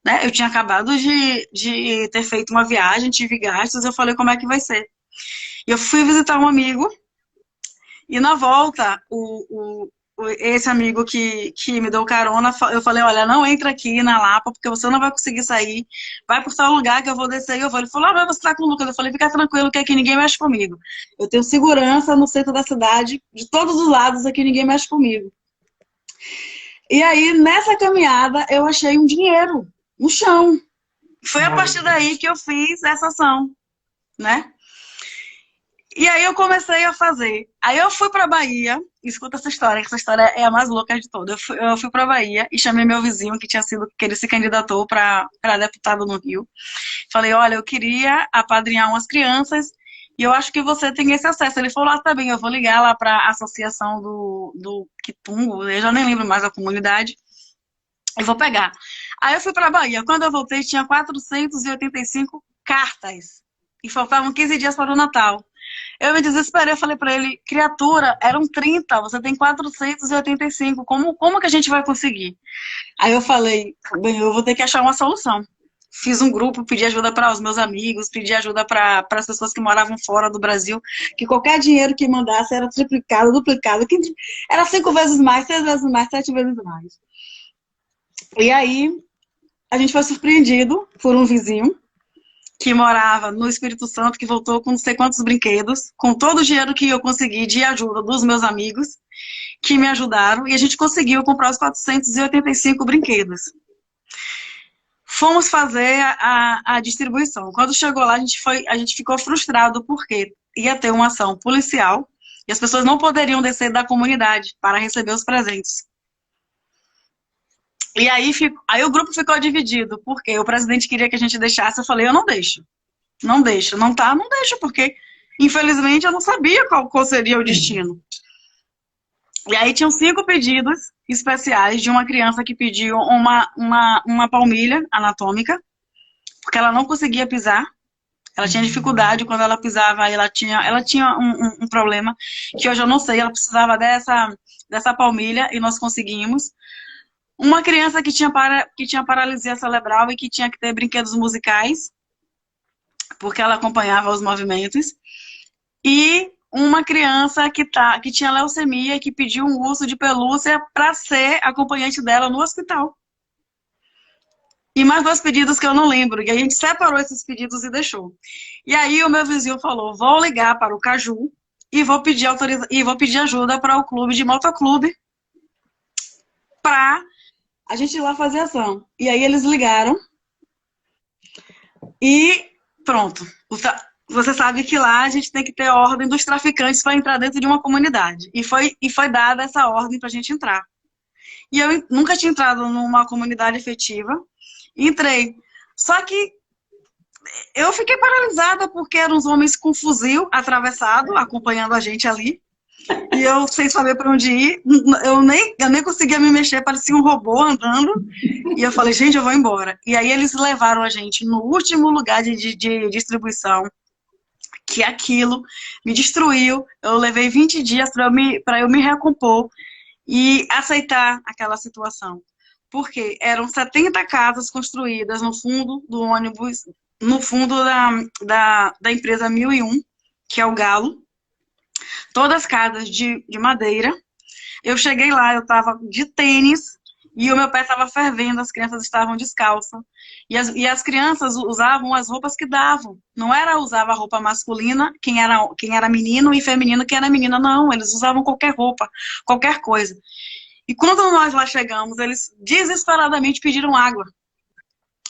Né? Eu tinha acabado de ter feito uma viagem, tive gastos, eu falei, como é que vai ser? Eu fui visitar um amigo, e na volta, esse amigo que me deu carona, eu falei, olha, não entra aqui na Lapa, porque você não vai conseguir sair, vai por tal lugar que eu vou descer e eu vou. Ele falou, ah, mas você tá com o Lucas. Eu falei, fica tranquilo que aqui ninguém mexe comigo. Eu tenho segurança no centro da cidade, de todos os lados aqui ninguém mexe comigo. E aí, nessa caminhada, eu achei um dinheiro no chão. Foi a partir daí que eu fiz essa ação, né? E aí eu comecei a fazer. Aí eu fui pra Bahia, escuta essa história, que essa história é a mais louca de todas. Eu fui pra Bahia e chamei meu vizinho, que ele se candidatou para deputado no Rio. Falei, olha, eu queria apadrinhar umas crianças e eu acho que você tem esse acesso. Ele falou, ah, tá bem, eu vou ligar lá pra associação do Quitungo, eu já nem lembro mais a comunidade, e vou pegar. Aí eu fui pra Bahia. Quando eu voltei, tinha 485 cartas. E faltavam 15 dias para o Natal. Eu me desesperei, eu falei pra ele, criatura, eram 30, você tem 485, como que a gente vai conseguir? Aí eu falei, bem, eu vou ter que achar uma solução. Fiz um grupo, pedi ajuda para os meus amigos, pedi ajuda para as pessoas que moravam fora do Brasil, que qualquer dinheiro que mandasse era triplicado, duplicado, era 5 vezes mais, 6 vezes mais, 7 vezes mais. E aí, a gente foi surpreendido por um vizinho, que morava no Espírito Santo, que voltou com não sei quantos brinquedos, com todo o dinheiro que eu consegui de ajuda dos meus amigos, que me ajudaram, e a gente conseguiu comprar os 485 brinquedos. Fomos fazer a distribuição. Quando chegou lá, a gente ficou frustrado, porque ia ter uma ação policial, e as pessoas não poderiam descer da comunidade para receber os presentes. E aí o grupo ficou dividido, porque o presidente queria que a gente deixasse, eu falei, eu não deixo. Não deixo, não deixo, porque infelizmente eu não sabia qual seria o destino. E aí tinham 5 pedidos especiais de uma criança que pediu uma palmilha anatômica, porque ela não conseguia pisar, ela tinha dificuldade quando ela pisava, ela tinha um problema, que hoje eu não sei, ela precisava dessa palmilha e nós conseguimos. Uma criança que tinha paralisia cerebral e que tinha que ter brinquedos musicais, porque ela acompanhava os movimentos. E uma criança que tinha leucemia e que pediu um urso de pelúcia para ser acompanhante dela no hospital. E mais 2 pedidos que eu não lembro. E a gente separou esses pedidos e deixou. E aí o meu vizinho falou, vou ligar para o Caju e vou pedir ajuda para o clube de motoclube para a gente ir lá fazer ação. E aí eles ligaram e pronto. Você sabe que lá a gente tem que ter ordem dos traficantes para entrar dentro de uma comunidade. E foi dada essa ordem para a gente entrar. E eu nunca tinha entrado numa comunidade efetiva. Entrei. Só que eu fiquei paralisada porque eram uns homens com fuzil atravessado, acompanhando a gente ali. E eu sem saber para onde ir. Eu nem conseguia me mexer, parecia um robô andando. E eu falei, gente, eu vou embora. E aí eles levaram a gente no último lugar de distribuição, que aquilo me destruiu. Eu levei 20 dias para eu me recompor e aceitar aquela situação. Porque eram 70 casas construídas no fundo do ônibus, no fundo da empresa 1001, que é o Galo. Todas casas de madeira. Eu cheguei lá, eu estava de tênis e o meu pé estava fervendo, as crianças estavam descalças. E as crianças usavam as roupas que davam. Não usava a roupa masculina, quem era menino, e feminino, quem era menina. Não, eles usavam qualquer roupa, qualquer coisa. E quando nós lá chegamos, eles desesperadamente pediram água.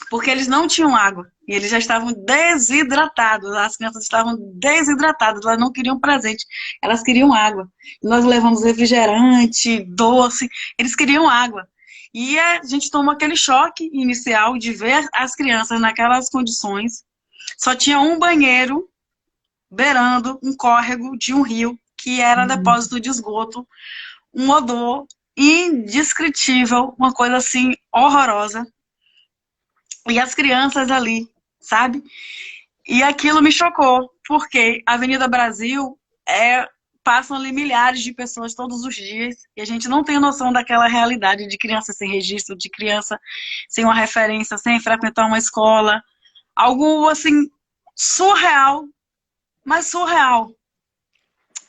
Porque eles não tinham água. E eles já estavam desidratados. As crianças estavam desidratadas. Elas não queriam presente. Elas queriam água. E nós levamos refrigerante, doce. Eles queriam água. E a gente tomou aquele choque inicial de ver as crianças naquelas condições. Só tinha um banheiro beirando um córrego de um rio, que era depósito de esgoto. Um odor indescritível, uma coisa assim horrorosa. E as crianças ali, sabe? E aquilo me chocou, porque a Avenida Brasil passam ali milhares de pessoas todos os dias, e a gente não tem noção daquela realidade de criança sem registro, de criança sem uma referência, sem frequentar uma escola. Algo, assim, surreal, mas surreal.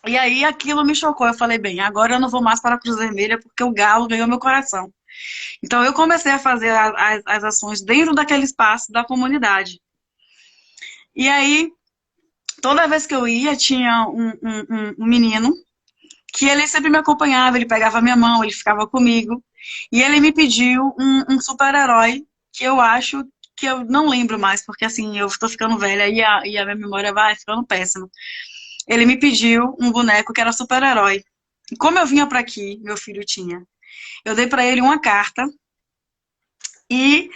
E aí aquilo me chocou. Eu falei, bem, agora eu não vou mais para a Cruz Vermelha porque o galo ganhou meu coração. Então eu comecei a fazer as ações dentro daquele espaço da comunidade. E aí, toda vez que eu ia, tinha um menino que ele sempre me acompanhava, ele pegava minha mão, ele ficava comigo. E ele me pediu um super-herói que eu acho que eu não lembro mais, porque assim, eu estou ficando velha e a minha memória vai ficando péssima. Ele me pediu um boneco que era super-herói. E como eu vinha para aqui, meu filho tinha. Eu dei para ele uma carta e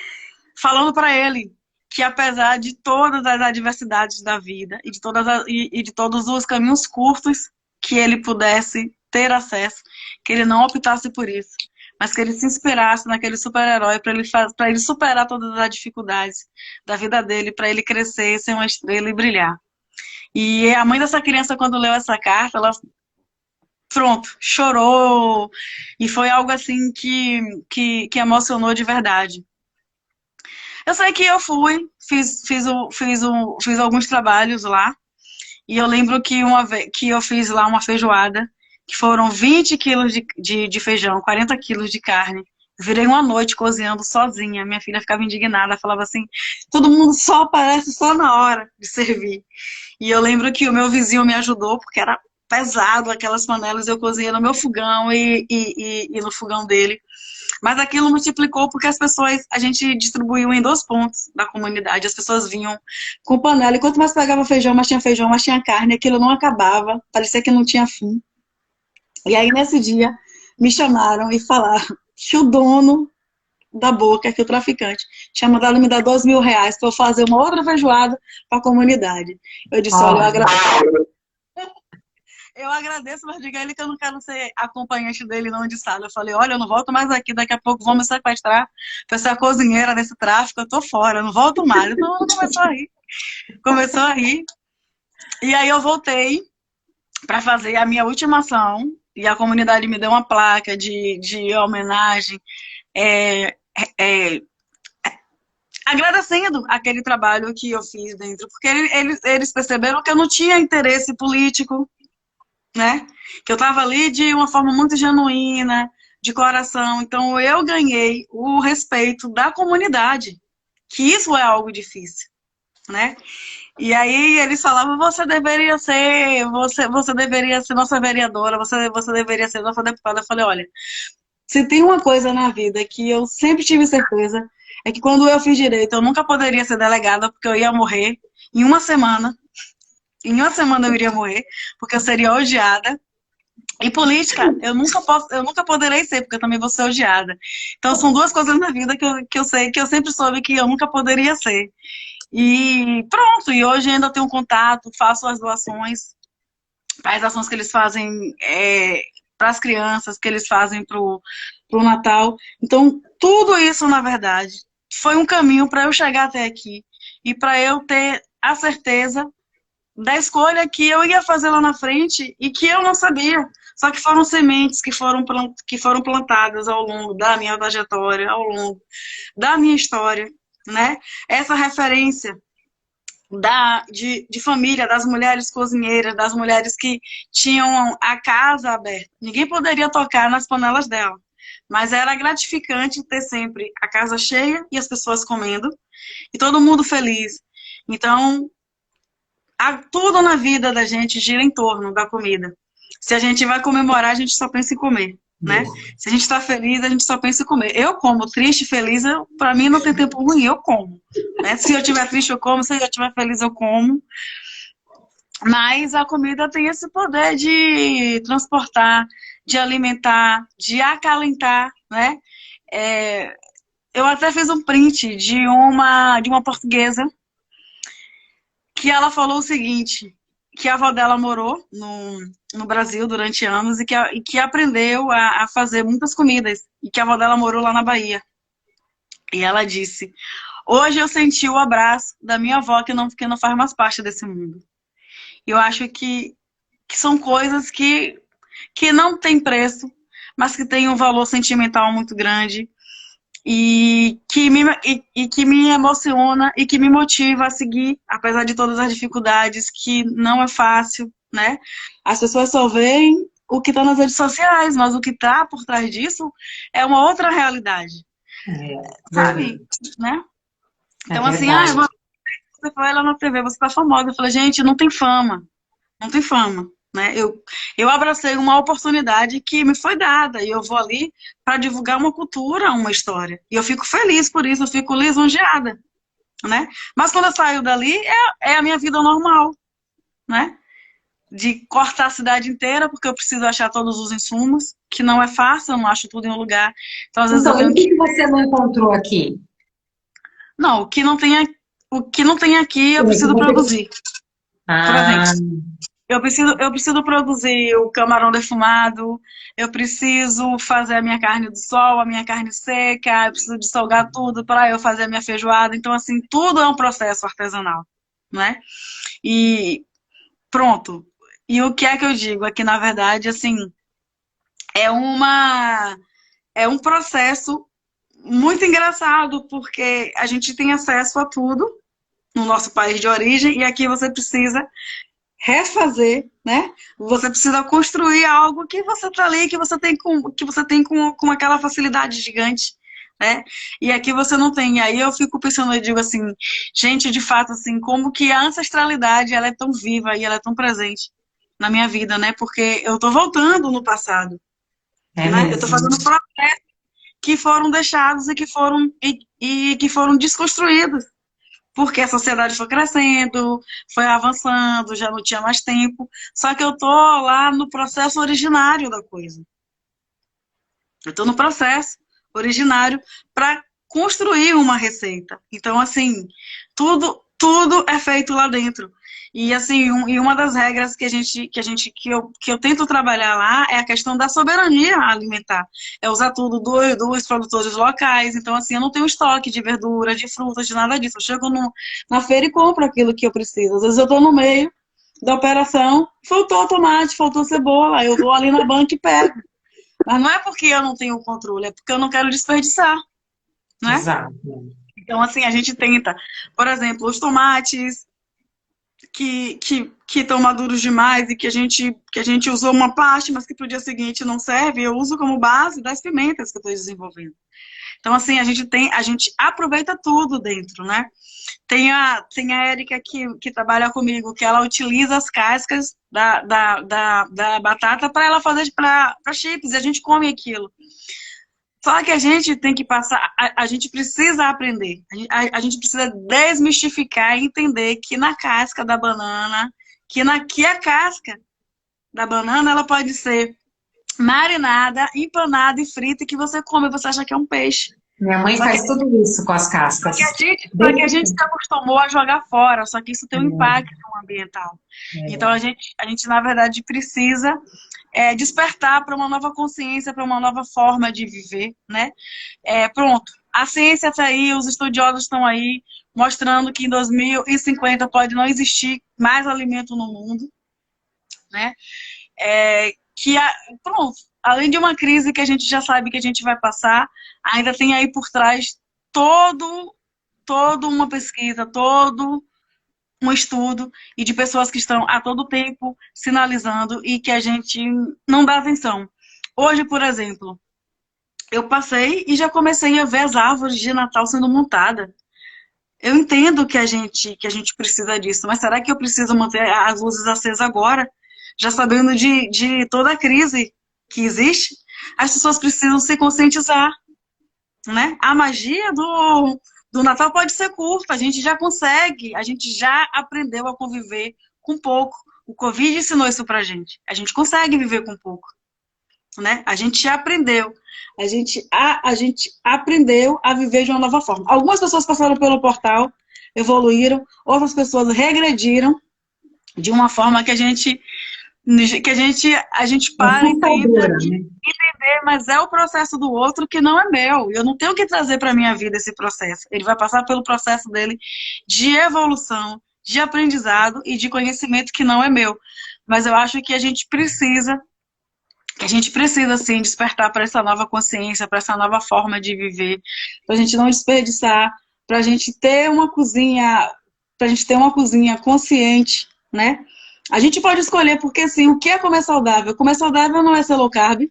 falando para ele que apesar de todas as adversidades da vida e de todos os caminhos curtos que ele pudesse ter acesso, que ele não optasse por isso, mas que ele se inspirasse naquele super-herói para ele superar todas as dificuldades da vida dele, para ele crescer, ser uma estrela e brilhar. E a mãe dessa criança, quando leu essa carta, ela pronto, chorou, e foi algo assim que emocionou de verdade. Eu sei que eu fui, fiz alguns trabalhos lá, e eu lembro que uma vez que eu fiz lá uma feijoada, que foram 20 quilos de feijão, 40 quilos de carne. Virei uma noite cozinhando sozinha. Minha filha ficava indignada, falava assim, todo mundo só aparece só na hora de servir. E eu lembro que o meu vizinho me ajudou, porque era pesado aquelas panelas, eu cozinhei no meu fogão e no fogão dele. Mas aquilo multiplicou porque as pessoas, a gente distribuiu em 2 pontos da comunidade. As pessoas vinham com panela. E quanto mais pegava feijão, mais tinha carne. Aquilo não acabava. Parecia que não tinha fim. E aí, nesse dia, me chamaram e falaram que o dono da boca, que o traficante, tinha mandado me dar R$ 2.000 para eu fazer uma outra feijoada para a comunidade. Eu disse, olha, eu agradeço, mas diga a ele que eu não quero ser acompanhante dele não de sala. Eu falei, olha, eu não volto mais aqui, daqui a pouco vão me sequestrar para ser a cozinheira desse tráfico, eu tô fora, eu não volto mais. Então ela começou a rir. E aí eu voltei para fazer a minha última ação, e a comunidade me deu uma placa de homenagem, é, é, agradecendo aquele trabalho que eu fiz dentro, porque eles perceberam que eu não tinha interesse político, né? Que eu estava ali de uma forma muito genuína, de coração. Então eu ganhei o respeito da comunidade, que isso é algo difícil, né? E aí eles falavam, você deveria ser nossa vereadora, você deveria ser nossa deputada. Eu falei, olha, se tem uma coisa na vida que eu sempre tive certeza, é que quando eu fiz direito, eu nunca poderia ser delegada, porque eu ia morrer em uma semana. Em uma semana eu iria morrer, porque eu seria odiada. E política, eu nunca poderei ser, porque eu também vou ser odiada. Então são 2 coisas na vida que eu sei, que eu sempre soube que eu nunca poderia ser. E pronto, e hoje ainda tenho contato, faço as doações, as ações que eles fazem para as crianças, que eles fazem para o Natal. Então, tudo isso, na verdade, foi um caminho para eu chegar até aqui e para eu ter a certeza da escolha que eu ia fazer lá na frente e que eu não sabia. Só que foram sementes que foram plantadas ao longo da minha trajetória, ao longo da minha história, né? Essa referência de família, das mulheres cozinheiras, das mulheres que tinham a casa aberta. Ninguém poderia tocar nas panelas dela. Mas era gratificante ter sempre a casa cheia e as pessoas comendo, e todo mundo feliz. Então, tudo na vida da gente gira em torno da comida. Se a gente vai comemorar, a gente só pensa em comer, né? Se a gente está feliz, a gente só pensa em comer. Eu como, triste, feliz, para mim não tem tempo ruim, eu como. Né? Se eu estiver triste, eu como. Se eu estiver feliz, eu como. Mas a comida tem esse poder de transportar, de alimentar, de acalentar, né? Eu até fiz um print de uma portuguesa que ela falou o seguinte, que a avó dela morou no Brasil durante anos e que aprendeu a fazer muitas comidas, e que a avó dela morou lá na Bahia. E ela disse, hoje eu senti o abraço da minha avó que não faz mais parte desse mundo. E eu acho que são coisas que não têm preço, mas que têm um valor sentimental muito grande. que me emociona e que me motiva a seguir, apesar de todas as dificuldades, que não é fácil, né? As pessoas só veem o que está nas redes sociais, mas o que está por trás disso é uma outra realidade, É sabe? verdade. Né? É Então, assim, ah, verdade. você foi lá na TV, você tá famosa. Eu falei, gente, não tem fama, não tem fama. Né? Eu abracei uma oportunidade que me foi dada e eu vou ali para divulgar uma cultura, uma história. E eu fico feliz por isso, eu fico lisonjeada, né? Mas quando eu saio dali, é a minha vida normal, né? De cortar a cidade inteira, porque eu preciso achar todos os insumos, que não é fácil, eu não acho tudo em um lugar. Então, às vezes eu Então, e tenho o que que... que você não encontrou aqui? Não, o que não tem aqui, eu É, que preciso você... produzir. Por exemplo, Ah, eu preciso produzir o camarão defumado, eu preciso fazer a minha carne do sol, a minha carne seca, eu preciso de salgar tudo para eu fazer a minha feijoada. Então, assim, tudo é um processo artesanal, né? E pronto. E o que é que eu digo? É que, na verdade, assim, é uma, é um processo muito engraçado, porque a gente tem acesso a tudo no nosso país de origem, e aqui você precisa refazer, né? Você precisa construir algo que você tá ali, que você tem com aquela facilidade gigante, né? E aqui você não tem. E aí eu fico pensando, eu digo assim, gente, de fato, assim, como que a ancestralidade ela é tão viva e ela é tão presente na minha vida, né? Porque eu tô voltando no passado, é né? Eu tô mesmo. fazendo processos que foram deixados e que foram desconstruídos porque a sociedade foi crescendo, foi avançando, já não tinha mais tempo. Só que eu tô lá no processo originário da coisa. Eu estou no processo originário para construir uma receita. Então, assim, tudo é feito lá dentro. E assim, e uma das regras que eu tento trabalhar lá é a questão da soberania alimentar. É usar tudo dos produtores locais. Então, assim, eu não tenho estoque de verdura, de frutas, de nada disso. Eu chego na feira e compro aquilo que eu preciso. Às vezes eu estou no meio da operação, faltou tomate, faltou cebola, eu vou ali na banca e pego. Mas não é porque eu não tenho controle, é porque eu não quero desperdiçar, né? Exato. Então, assim, a gente tenta, por exemplo, os tomates que estão maduros demais e que a gente usou uma parte, mas que para o dia seguinte não serve, eu uso como base das pimentas que eu estou desenvolvendo. Então, assim, a gente aproveita tudo dentro, né? Tem a Érica que trabalha comigo, que ela utiliza as cascas da batata para ela fazer para chips, e a gente come aquilo. Só que a gente tem que passar, a gente precisa aprender, a gente precisa desmistificar e entender que na casca da banana, que a casca da banana, ela pode ser marinada, empanada e frita, e que você come e você acha que é um peixe. Minha mãe Só que faz tudo isso com as cascas. só que a Desde gente se acostumou a jogar fora, só que isso tem um que- impacto ambiental. Então a gente na verdade, precisa despertar para uma nova consciência, para uma nova forma de viver, né? Pronto, a ciência está aí, os estudiosos estão aí, mostrando que em 2050 pode não existir mais alimento no mundo, né? Pronto, além de uma crise que a gente já sabe que a gente vai passar, ainda tem aí por trás todo, toda uma pesquisa, todo um estudo e de pessoas que estão a todo tempo sinalizando e que a gente não dá atenção. Hoje, por exemplo, eu passei e já comecei a ver as árvores de Natal sendo montadas. Eu entendo que a gente precisa disso, mas será que eu preciso manter as luzes acesas agora, já sabendo de toda a crise que existe? As pessoas precisam se conscientizar, né? A magia do Natal pode ser curta, a gente já consegue, a gente já aprendeu a conviver com pouco. O Covid ensinou isso pra gente. A gente consegue viver com pouco, né? A gente já aprendeu. A gente aprendeu a viver de uma nova forma. Algumas pessoas passaram pelo portal, evoluíram, outras pessoas regrediram de uma forma que a gente para e tenta assustadora, né? entender, mas é o processo do outro que não é meu. Eu não tenho que trazer para minha vida esse processo. Ele vai passar pelo processo dele de evolução, de aprendizado e de conhecimento que não é meu. Mas eu acho que a gente precisa que a gente precisa, assim, despertar para essa nova consciência, para essa nova forma de viver, para a gente não desperdiçar, para a gente ter uma cozinha, para a gente ter uma cozinha consciente, né? A gente pode escolher, porque assim, o que é comer saudável? Comer saudável não é ser low carb.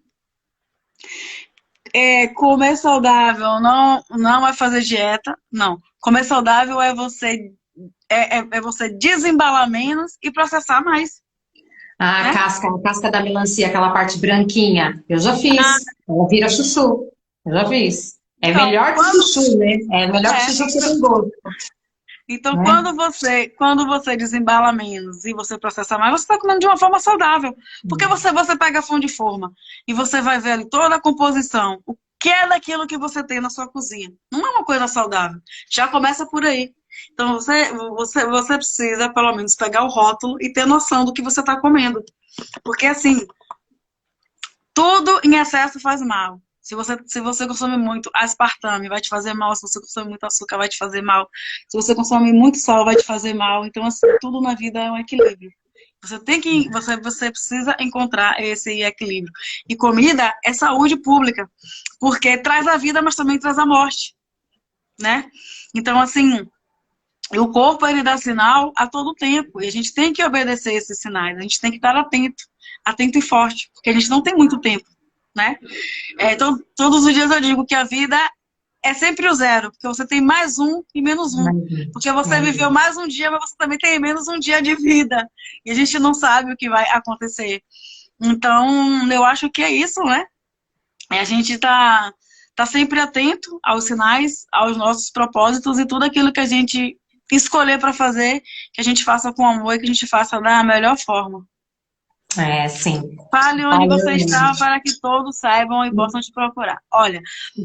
Comer saudável não é fazer dieta, não. Comer saudável é você desembalar menos e processar mais, né? A casca da melancia, aquela parte branquinha, eu já Ah, fiz. Ela vira chuchu. Eu já fiz. É então, melhor que chuchu, né? É melhor que chuchu porque tem gosto, então, né? quando você desembala menos e você processa mais, você está comendo de uma forma saudável. Porque você pega a fonte de forma e você vai ver ali toda a composição, o que é daquilo que você tem na sua cozinha. Não é uma coisa saudável. Já começa por aí. Então, você precisa, pelo menos, pegar o rótulo e ter noção do que você está comendo. Porque, assim, tudo em excesso faz mal. Se você consome muito aspartame, vai te fazer mal. Se você consome muito açúcar, vai te fazer mal. Se você consome muito sal, vai te fazer mal. Então, assim, tudo na vida é um equilíbrio. Você precisa encontrar esse equilíbrio. E comida é saúde pública, porque traz a vida, mas também traz a morte, né? Então, assim, o corpo ele dá sinal a todo tempo. E a gente tem que obedecer esses sinais. A gente tem que estar atento, atento e forte, porque a gente não tem muito tempo, né? Então, todos os dias eu digo que a vida é sempre o zero, porque você tem mais um e menos um. Porque você viveu mais um dia, mas você também tem menos um dia de vida. E a gente não sabe o que vai acontecer. Então, eu acho que é isso, né? A gente tá sempre atento aos sinais, aos nossos propósitos e tudo aquilo que a gente escolher para fazer, que a gente faça com amor e que a gente faça da melhor forma. É, sim. Fale onde Olha, você está para que todos saibam e possam te procurar. Olha,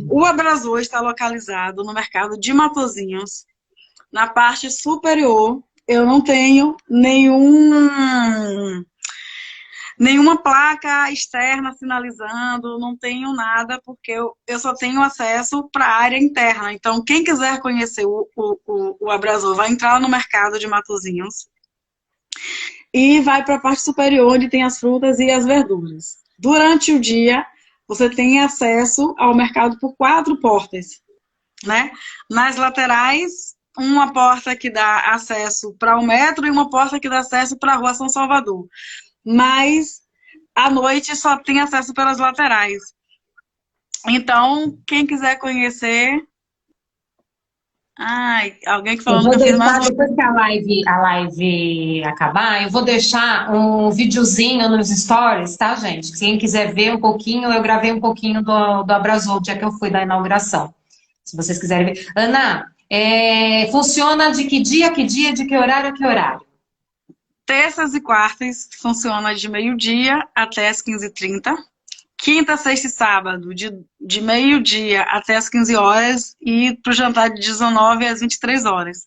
o Abraço está localizado no mercado de Matozinhos, na parte superior. Eu não tenho nenhuma placa externa sinalizando, não tenho nada, porque eu só tenho acesso para a área interna. Então, quem quiser conhecer o Abraço vai entrar no mercado de Matozinhos e vai para a parte superior, onde tem as frutas e as verduras. Durante o dia, você tem acesso ao mercado por 4 portas, né? Nas laterais, uma porta que dá acesso para o metro e uma porta que dá acesso para a Rua São Salvador. Mas à noite só tem acesso pelas laterais. Então, quem quiser conhecer. Ai, alguém que eu falando que vou eu fiz mais deixar, uma. depois que a live acabar, eu vou deixar um videozinho nos stories, tá, gente? Quem quiser ver um pouquinho, eu gravei um pouquinho do Abrasol, o dia que eu fui da inauguração. Se vocês quiserem ver. Ana, funciona de que dia, de que horário a que horário? Terças e quartas funciona de meio-dia até as 15h30. Quinta, sexta e sábado, de meio-dia até as 15 horas e para o jantar de 19 às 23 horas.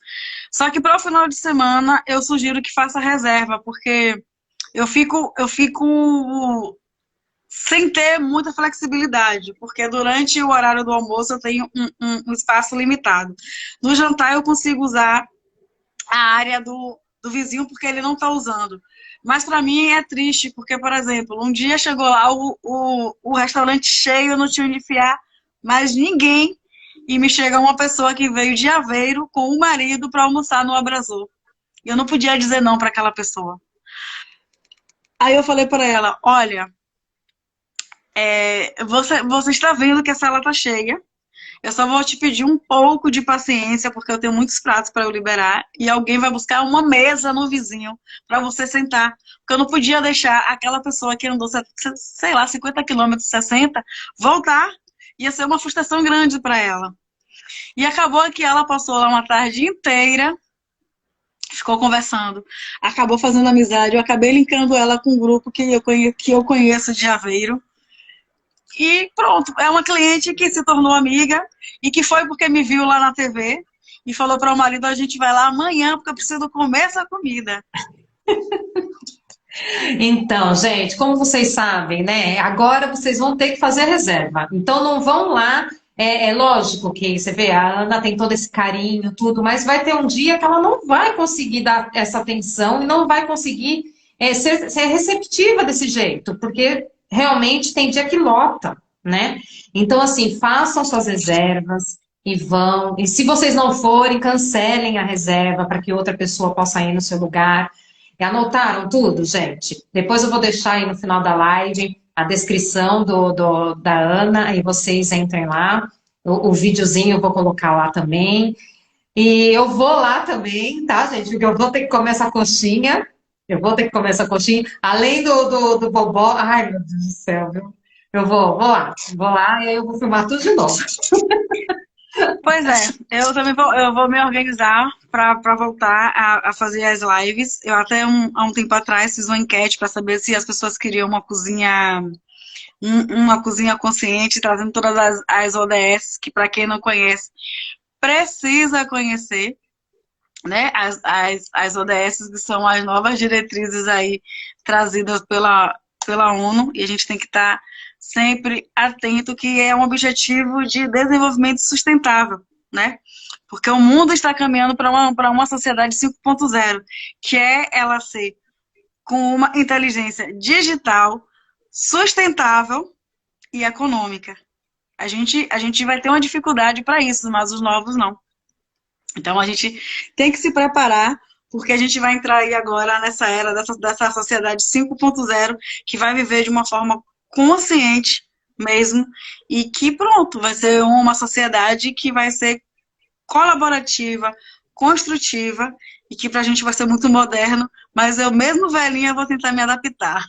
Só que para o final de semana eu sugiro que faça reserva, porque eu fico sem ter muita flexibilidade, porque durante o horário do almoço eu tenho um espaço limitado. No jantar eu consigo usar a área do vizinho porque ele não está usando. Mas para mim é triste, porque, por exemplo, um dia chegou lá o restaurante cheio, eu não tinha onde enfiar mais ninguém, e me chega uma pessoa que veio de Aveiro com o marido para almoçar no Abrasor. E eu não podia dizer não para aquela pessoa. Aí eu falei para ela, olha, você está vendo que a sala está cheia, eu só vou te pedir um pouco de paciência, porque eu tenho muitos pratos para eu liberar, e alguém vai buscar uma mesa no vizinho para você sentar. Porque eu não podia deixar aquela pessoa que andou, sei lá, 50 quilômetros, 60, voltar. Ia ser uma frustração grande para ela. E acabou que ela passou lá uma tarde inteira, ficou conversando, acabou fazendo amizade, eu acabei linkando ela com um grupo que eu conheço de Aveiro. E pronto, é uma cliente que se tornou amiga e que foi porque me viu lá na TV e falou para o marido, a gente vai lá amanhã porque eu preciso comer essa comida. Então, gente, como vocês sabem, né? Agora vocês vão ter que fazer reserva. Então não vão lá. É lógico que você vê, a Ana tem todo esse carinho, tudo, mas vai ter um dia que ela não vai conseguir dar essa atenção e não vai conseguir ser receptiva desse jeito, porque realmente tem dia que lota, né? Então, assim, façam suas reservas e vão. E se vocês não forem, cancelem a reserva para que outra pessoa possa ir no seu lugar. E anotaram tudo, gente? Depois eu vou deixar aí no final da live a descrição da Ana, aí vocês entrem lá. O videozinho eu vou colocar lá também. E eu vou lá também, tá, gente? Porque eu vou ter que comer essa coxinha. Eu vou ter que comer essa coxinha. Além do bobó. Ai, meu Deus do céu, viu? Eu vou lá. Vou lá e aí eu vou filmar tudo de novo. Pois é, eu também vou me organizar para voltar a fazer as lives. Eu até há um tempo atrás fiz uma enquete para saber se as pessoas queriam uma cozinha consciente, trazendo todas as ODS, que para quem não conhece, precisa conhecer, né? As ODS, que são as novas diretrizes aí trazidas pela ONU, e a gente tem que estar sempre atento que é um objetivo de desenvolvimento sustentável, né? Porque o mundo está caminhando para uma sociedade 5.0, que é ela ser com uma inteligência digital, sustentável e econômica. A gente vai ter uma dificuldade para isso, mas os novos não. Então a gente tem que se preparar, porque a gente vai entrar aí agora nessa era dessa sociedade 5.0, que vai viver de uma forma consciente mesmo, e que pronto, vai ser uma sociedade que vai ser colaborativa, construtiva, e que pra gente vai ser muito moderno, mas eu mesmo velhinha vou tentar me adaptar.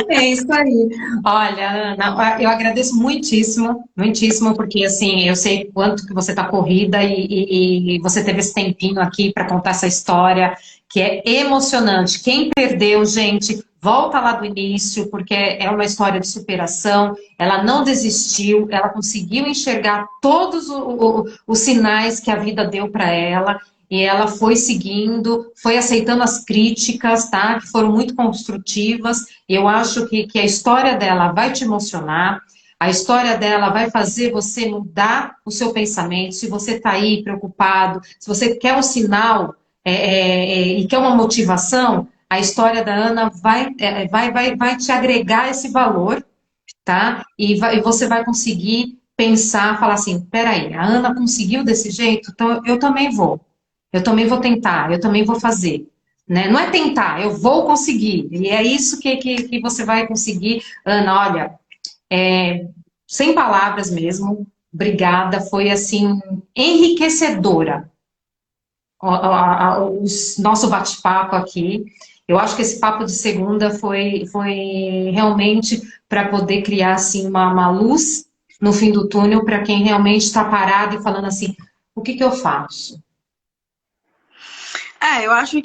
É isso aí. Olha, Ana, eu agradeço muitíssimo, muitíssimo, porque assim, eu sei quanto que você está corrida e você teve esse tempinho aqui para contar essa história, que é emocionante. Quem perdeu, gente, volta lá do início, porque é uma história de superação. Ela não desistiu, ela conseguiu enxergar todos os sinais que a vida deu para ela. E ela foi seguindo, foi aceitando as críticas, tá? Que foram muito construtivas. Eu acho que a história dela vai te emocionar, a história dela vai fazer você mudar o seu pensamento. Se você está aí preocupado, se você quer um sinal e quer uma motivação, a história da Ana vai te agregar esse valor, tá? E você vai conseguir pensar, falar assim, peraí, a Ana conseguiu desse jeito, então eu também vou. Eu também vou tentar, eu também vou fazer. Né? Não é tentar, eu vou conseguir. E é isso que você vai conseguir. Ana, olha, sem palavras mesmo, obrigada, foi assim, enriquecedora o nosso bate-papo aqui. Eu acho que esse papo de segunda foi realmente para poder criar assim, uma luz no fim do túnel para quem realmente está parado e falando assim, o que que eu faço? É, eu acho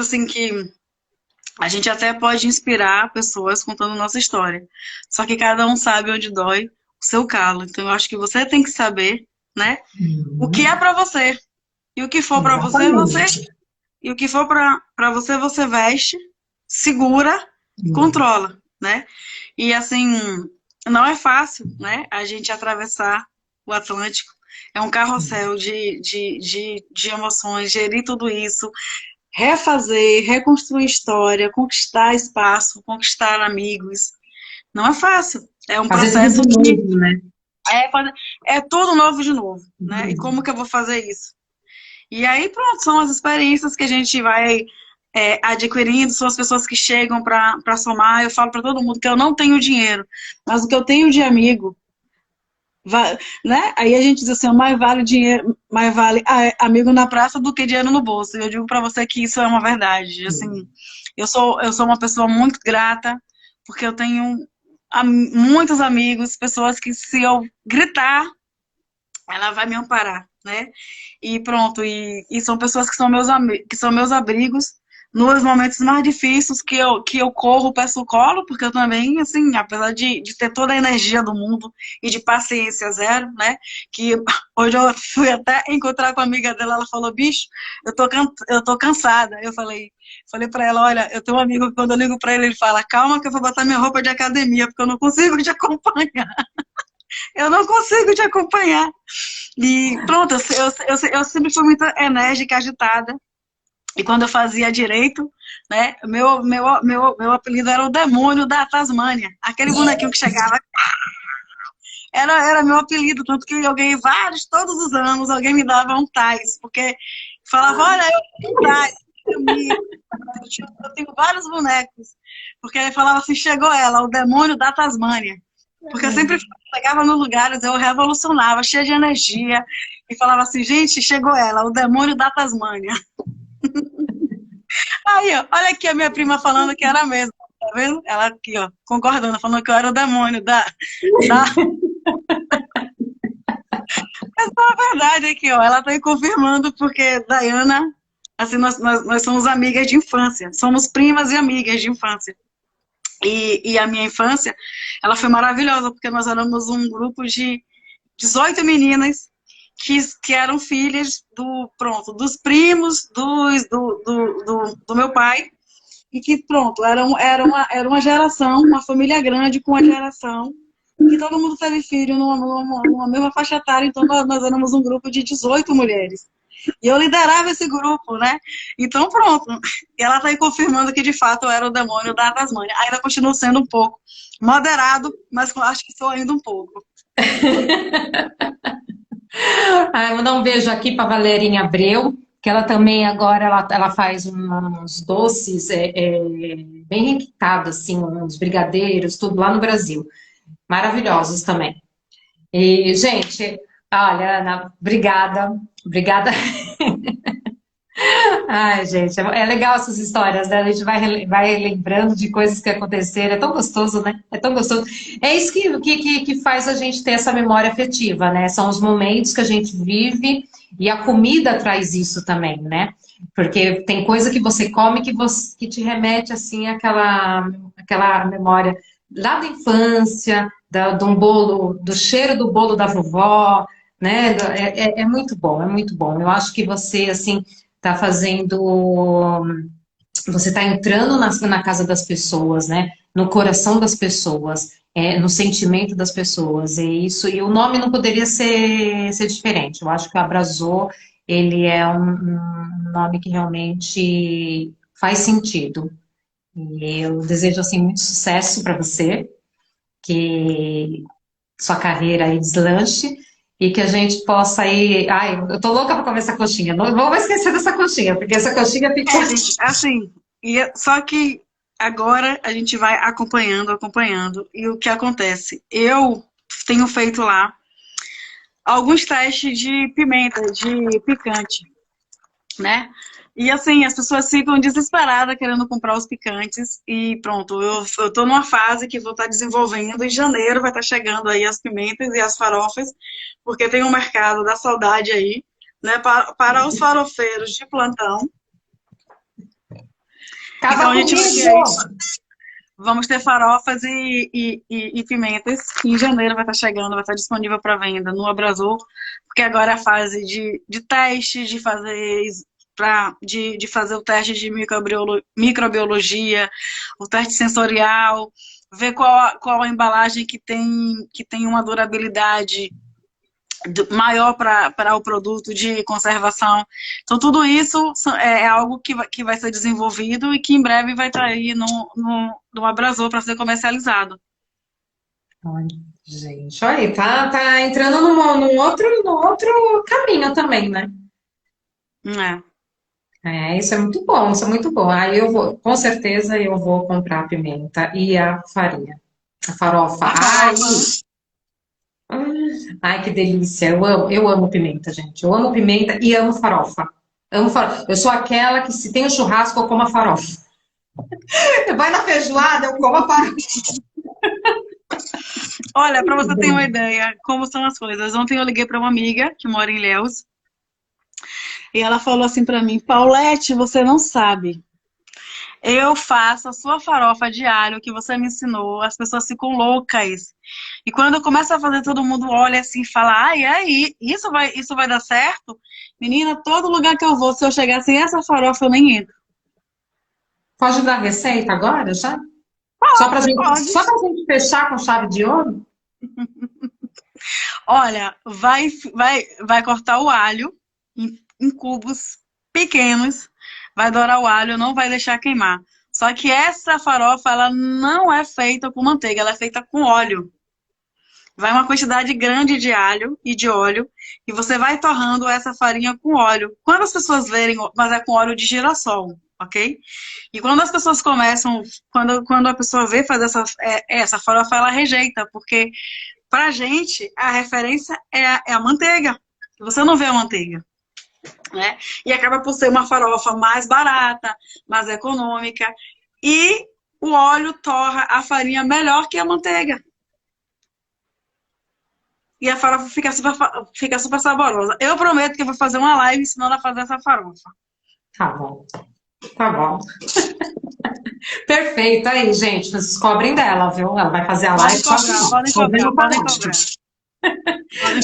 assim que a gente até pode inspirar pessoas contando nossa história. Só que cada um sabe onde dói o seu calo. Então eu acho que você tem que saber, né, o que é Uhum, pra você. E o que for pra você, você. exatamente. E o que for pra você, você veste, segura, controla, né? E assim, não é fácil, né? A gente atravessar o Atlântico. É um carrossel de emoções, gerir tudo isso, refazer, reconstruir história, conquistar espaço, conquistar amigos. Não é fácil. É um Fazer tudo processo de que novo, né? é, é tudo novo de novo, né? E como Uhum. que eu vou fazer isso? E aí, pronto, são as experiências que a gente vai adquirindo, são as pessoas que chegam para somar. Eu falo para todo mundo que eu não tenho dinheiro, mas o que eu tenho de amigo, né? Aí a gente diz assim, mais vale dinheiro, mais vale amigo na praça do que dinheiro no bolso. E eu digo para você que isso é uma verdade. Assim, eu sou uma pessoa muito grata, porque eu tenho muitos amigos, pessoas que se eu gritar, ela vai me amparar, né? E pronto, e são pessoas que são meus abrigos nos momentos mais difíceis que eu corro, peço colo, porque eu também, assim, apesar de ter toda a energia do mundo e de paciência zero, né? Que hoje eu fui até encontrar com a amiga dela, ela falou, bicho, eu tô cansada. Falei pra ela, olha, eu tenho um amigo que quando eu ligo pra ele, ele fala, calma que eu vou botar minha roupa de academia, porque eu não consigo te acompanhar. Eu não consigo te acompanhar. E pronto, eu sempre fui muito enérgica, agitada. E quando eu fazia direito, né, meu apelido era o demônio da Tasmânia. Aquele bonequinho que chegava, era meu apelido, tanto que eu ganhei vários, todos os anos, alguém me dava um tais, porque falava, olha, eu tenho um tais, eu tenho vários bonecos. Porque ele falava assim, chegou ela, o demônio da Tasmânia. Porque eu sempre chegava nos lugares, eu revolucionava, cheia de energia, e falava assim, gente, chegou ela, o demônio da Tasmânia. Aí, ó, olha aqui a minha prima falando que era mesmo, tá vendo? Ela aqui, ó, concordando, falando que eu era o demônio da... Essa é a verdade aqui, ó, ela tá aí confirmando, porque Dayana, assim, nós somos amigas de infância, somos primas e amigas de infância. E a minha infância, ela foi maravilhosa, porque nós éramos um grupo de 18 meninas que eram filhas dos primos do meu pai, e que, pronto, era uma geração, uma família grande com uma geração, que todo mundo teve filho numa mesma faixa etária, então nós éramos um grupo de 18 mulheres. E eu liderava esse grupo, né? Então, pronto. E ela está aí confirmando que, de fato, eu era o demônio da Tasmânia. Ainda continuo sendo um pouco moderado, mas acho que sou ainda um pouco. Ah, eu vou dar um beijo aqui para Valerinha Abreu, que ela também agora ela faz uns doces bem requintados, assim, uns brigadeiros, tudo lá no Brasil. Maravilhosos também. E, gente, olha, Ana, obrigada. Obrigada. Ai, gente, é legal essas histórias, né? A gente vai lembrando de coisas que aconteceram. É tão gostoso, né? É tão gostoso. É isso que faz a gente ter essa memória afetiva, né? São os momentos que a gente vive e a comida traz isso também, né? Porque tem coisa que você come que te remete, assim, àquela memória lá da infância, de um bolo, do cheiro do bolo da vovó, né? É muito bom, é muito bom. Eu acho que você, assim está fazendo, você está entrando na casa das pessoas, né? No coração das pessoas, no sentimento das pessoas, e isso, e o nome não poderia ser diferente. Eu acho que o Abrasou, ele é um nome que realmente faz sentido. E eu desejo, assim, muito sucesso para você, que sua carreira aí deslanche, e que a gente possa ir. Ai, eu tô louca para comer essa coxinha. Não vou esquecer dessa coxinha, porque essa coxinha ficou. Gente, assim, só que agora a gente vai acompanhando, acompanhando. E o que acontece? Eu tenho feito lá alguns testes de pimenta, de picante, né? E assim, as pessoas ficam desesperadas querendo comprar os picantes. E pronto, eu tô numa fase que vou estar desenvolvendo. Em janeiro vai estar chegando aí as pimentas e as farofas, porque tem um mercado da saudade aí, né? Para os farofeiros de plantão. Então Acaba a gente vai ter comigo! vamos ter farofas e pimentas, que em janeiro vai estar chegando, vai estar disponível para venda no Abrasou, porque agora é a fase de teste, de fazer o teste de microbiologia, o teste sensorial, ver qual a embalagem que tem uma durabilidade maior para o produto de conservação. Então, tudo isso é algo que vai ser desenvolvido e que em breve vai estar aí no Abrasou para ser comercializado. Ai, gente, olha aí, tá entrando num outro caminho também, né? É. Isso é muito bom, isso é muito bom. Aí eu vou, com certeza eu vou comprar a pimenta e a farinha, a farofa. A farofa. Ai, que delícia. Eu amo pimenta, gente. Eu amo pimenta e amo farofa. Amo farofa. Eu sou aquela que se tem um churrasco, eu como a farofa. Vai na feijoada, eu como a farofa. Olha, para você ter uma ideia, como são as coisas. Ontem eu liguei para uma amiga que mora em Ilhéus e ela falou assim para mim: Paulette, você não sabe. Eu faço a sua farofa de alho que você me ensinou, as pessoas ficam loucas. E quando eu começo a fazer, todo mundo olha assim e fala: ai, aí, isso vai dar certo? Menina, todo lugar que eu vou, se eu chegar sem essa farofa, eu nem entro. Pode dar receita agora, já? Pode. Só pra gente fechar com chave de ouro? Olha, vai cortar o alho em cubos pequenos, vai dourar o alho, não vai deixar queimar. Só que essa farofa, ela não é feita com manteiga, ela é feita com óleo. Vai uma quantidade grande de alho e de óleo, e você vai torrando essa farinha com óleo. Quando as pessoas verem, mas é com óleo de girassol, ok? E quando as pessoas começam, quando a pessoa vê fazer essa farofa, ela rejeita, porque pra gente a referência é a manteiga. Você não vê a manteiga, né? E acaba por ser uma farofa mais barata, mais econômica, e o óleo torra a farinha melhor que a manteiga. E a farofa fica super saborosa. Eu prometo que eu vou fazer uma live ensinando a fazer essa farofa. Tá bom, tá bom. Perfeito. Aí, gente, vocês cobrem dela, viu? Ela vai fazer a live. Podem cobrar, podem cobrar.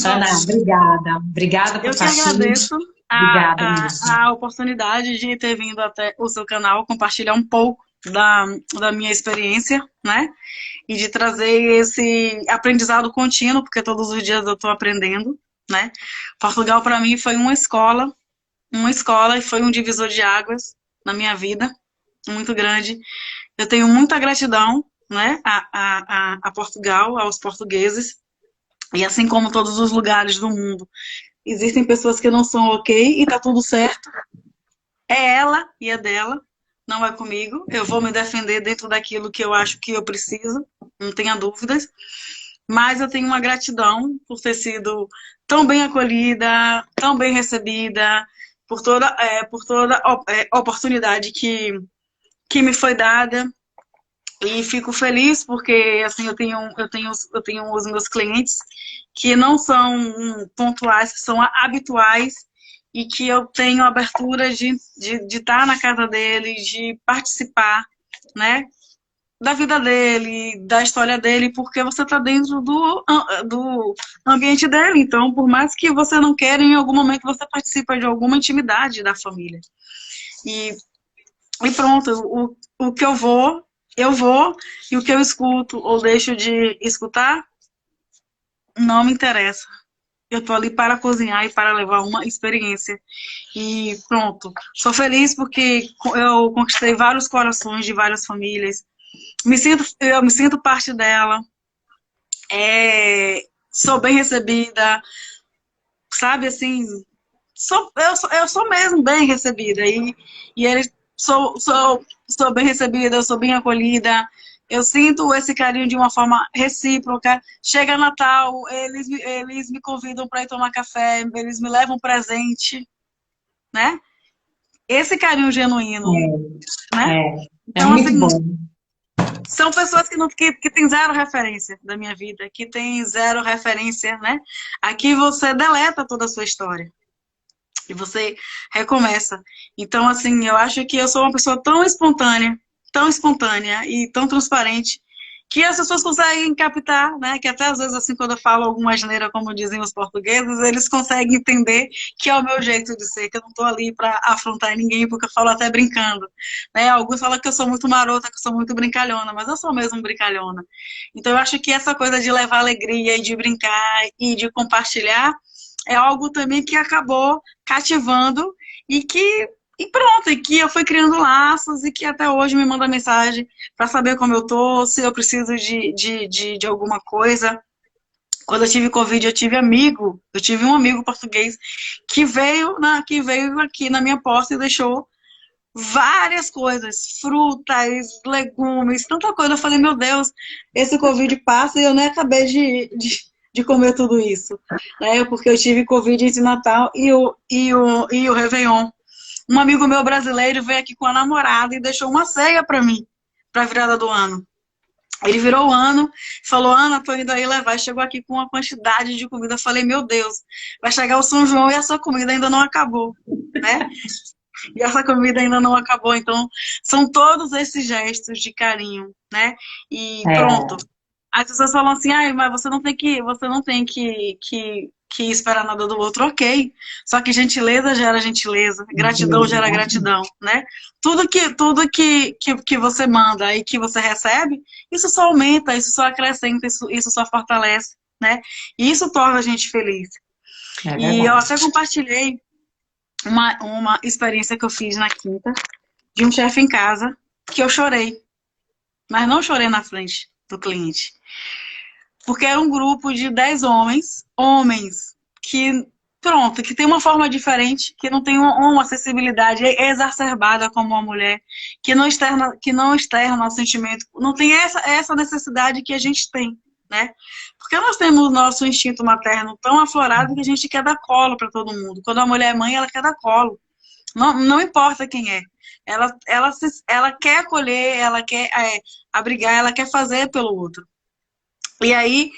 Ana, obrigada. Obrigada por Eu que estar aqui. agradeço Obrigada mesmo. a oportunidade de ter vindo até o seu canal, compartilhar um pouco da minha experiência, né? E de trazer esse aprendizado contínuo, porque todos os dias eu estou aprendendo, né? Portugal, para mim, foi uma escola e foi um divisor de águas na minha vida, muito grande. Eu tenho muita gratidão, né, a Portugal, aos portugueses, e assim como todos os lugares do mundo, existem pessoas que não são ok e tá tudo certo. É ela e é dela, não é comigo. Eu vou me defender dentro daquilo que eu acho que eu preciso, não tenha dúvidas. Mas eu tenho uma gratidão por ter sido tão bem acolhida, tão bem recebida, por toda oportunidade que me foi dada. E fico feliz porque assim, eu tenho os meus clientes que não são pontuais, que são habituais e que eu tenho abertura de estar na casa dele, de participar, né, da vida dele, da história dele, porque você está dentro do ambiente dele. Então, por mais que você não queira, em algum momento você participa de alguma intimidade da família. E pronto, o que eu vou, e o que eu escuto ou deixo de escutar, não me interessa. Eu tô ali para cozinhar e para levar uma experiência. E pronto. Sou feliz porque eu conquistei vários corações de várias famílias. Eu me sinto parte dela. Sou bem recebida. Sabe, assim, eu sou mesmo bem recebida. E eles sou bem recebida, eu sou bem acolhida. Eu sinto esse carinho de uma forma recíproca. Chega Natal, eles me convidam para ir tomar café, eles me levam presente, né? Esse carinho genuíno, né? É Então, muito assim, bom. são pessoas que têm zero referência da minha vida, que têm zero referência, né? Aqui você deleta toda a sua história. E você recomeça. Então, assim, eu acho que eu sou uma pessoa tão espontânea e tão transparente, que as pessoas conseguem captar, né? Que até às vezes, assim, quando eu falo alguma asneira, como dizem os portugueses, eles conseguem entender que é o meu jeito de ser, que eu não tô ali para afrontar ninguém, porque eu falo até brincando, né? Alguns falam que eu sou muito marota, que eu sou muito brincalhona, mas eu sou mesmo brincalhona. Então, eu acho que essa coisa de levar alegria e de brincar e de compartilhar é algo também que acabou cativando e pronto, e que eu fui criando laços e que até hoje me manda mensagem para saber como eu tô, se eu preciso de alguma coisa. Quando eu tive Covid, eu tive um amigo português que veio aqui na minha porta e deixou várias coisas, frutas, legumes, tanta coisa. Eu falei, meu Deus, esse Covid passa e eu nem acabei de comer tudo isso, né? Porque eu tive Covid entre Natal e o Réveillon. Um amigo meu brasileiro veio aqui com a namorada e deixou uma ceia para mim, para a virada do ano. Ele virou o ano, falou, Ana, tô indo aí levar. Chegou aqui com uma quantidade de comida. Eu falei, meu Deus, vai chegar o São João e a sua comida ainda não acabou, né? E essa comida ainda não acabou. Então, são todos esses gestos de carinho, né? E pronto. As pessoas falam assim, ah, mas você não tem que esperar nada do outro, ok. Só que gentileza gera gentileza, gratidão gera gratidão, né? Que você manda e que você recebe, isso só aumenta, isso só acrescenta, isso só fortalece, né? E isso torna a gente feliz. E eu até compartilhei uma experiência que eu fiz na quinta, de um chefe em casa, que eu chorei. Mas não chorei na frente do cliente. Porque era um grupo de 10 homens que, pronto, que tem uma forma diferente, que não tem uma acessibilidade exacerbada como uma mulher, que não externa o sentimento, não tem essa necessidade que a gente tem, né? Porque nós temos o nosso instinto materno tão aflorado que a gente quer dar colo para todo mundo. Quando a mulher é mãe, ela quer dar colo. Não, não importa quem é. Ela quer acolher, ela quer abrigar, ela quer fazer pelo outro. E aí,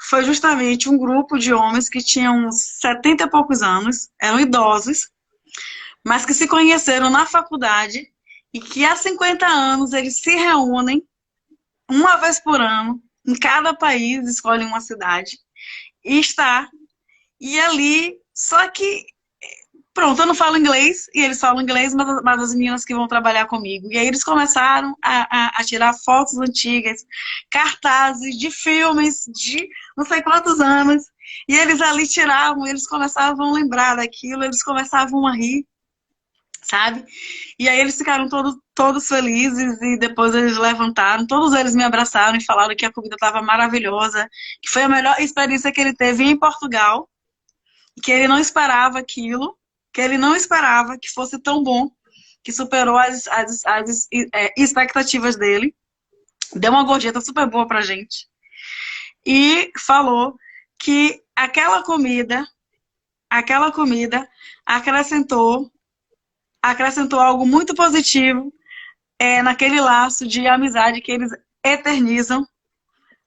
foi justamente um grupo de homens que tinham uns 70 e poucos anos, eram idosos, mas que se conheceram na faculdade e que há 50 anos eles se reúnem uma vez por ano, em cada país, escolhem uma cidade, e e ali, só que pronto, eu não falo inglês, e eles falam inglês, mas as meninas que vão trabalhar comigo. E aí eles começaram a tirar fotos antigas, cartazes de filmes de não sei quantos anos. E eles ali tiravam, eles começavam a lembrar daquilo, eles começavam a rir, sabe? E aí eles ficaram todos felizes, e depois eles levantaram, todos eles me abraçaram e falaram que a comida estava maravilhosa, que foi a melhor experiência que ele teve em Portugal, que ele não esperava aquilo, que ele não esperava que fosse tão bom, que superou as expectativas dele, deu uma gorjeta super boa pra gente, e falou que aquela comida acrescentou algo muito positivo naquele laço de amizade que eles eternizam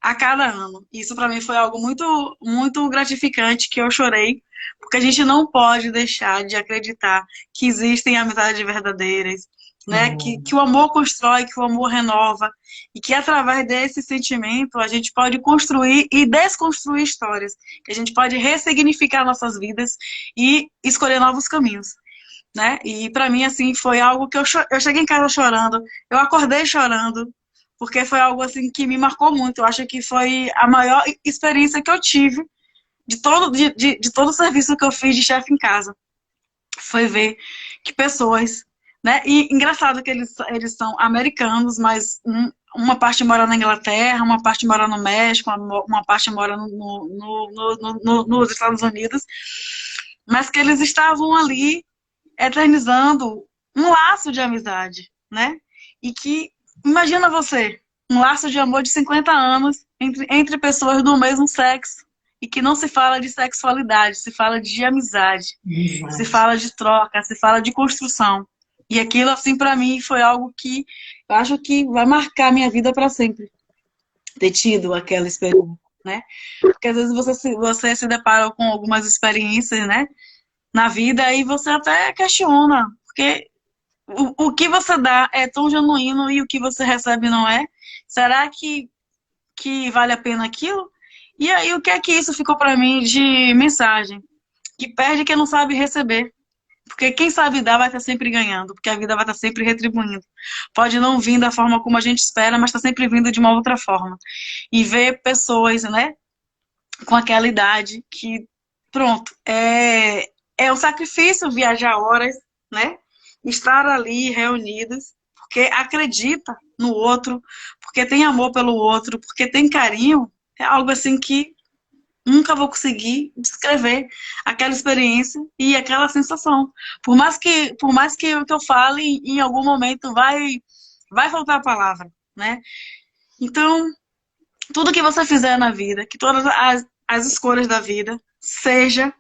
a cada ano. Isso para mim foi algo muito, muito gratificante, que eu chorei, porque a gente não pode deixar de acreditar que existem amizades verdadeiras, né? Que o amor constrói, que o amor renova, e que através desse sentimento a gente pode construir e desconstruir histórias, que a gente pode ressignificar nossas vidas e escolher novos caminhos. Né? E para mim, assim, foi algo que eu cheguei em casa chorando, eu acordei chorando, porque foi algo assim que me marcou muito. Eu acho que foi a maior experiência que eu tive de todo o serviço que eu fiz de chefe em casa. Foi ver que pessoas, né? E engraçado que eles são americanos, mas uma parte mora na Inglaterra, uma parte mora no México, uma parte mora nos Estados Unidos, mas que eles estavam ali eternizando um laço de amizade, né? E que, imagina você, um laço de amor de 50 anos entre pessoas do mesmo sexo, e que não se fala de sexualidade, se fala de amizade, se fala de troca, se fala de construção. E aquilo, assim, para mim, foi algo que eu acho que vai marcar a minha vida para sempre, ter tido aquela experiência, né? Porque às vezes você se depara com algumas experiências, né, na vida, e você até questiona, porque o que você dá é tão genuíno e o que você recebe não é. Será que vale a pena aquilo? E aí, o que é que isso ficou para mim de mensagem? Que perde quem não sabe receber. Porque quem sabe dar vai estar sempre ganhando, porque a vida vai estar sempre retribuindo. Pode não vir da forma como a gente espera, mas está sempre vindo de uma outra forma. E ver pessoas, né, com aquela idade que, pronto, é um sacrifício viajar horas, né? Estar ali reunidos, porque acredita no outro, porque tem amor pelo outro, porque tem carinho, é algo assim que nunca vou conseguir descrever aquela experiência e aquela sensação. Por mais que o que eu fale, em algum momento vai faltar a palavra, né? Então, tudo que você fizer na vida, que todas as escolhas da vida, seja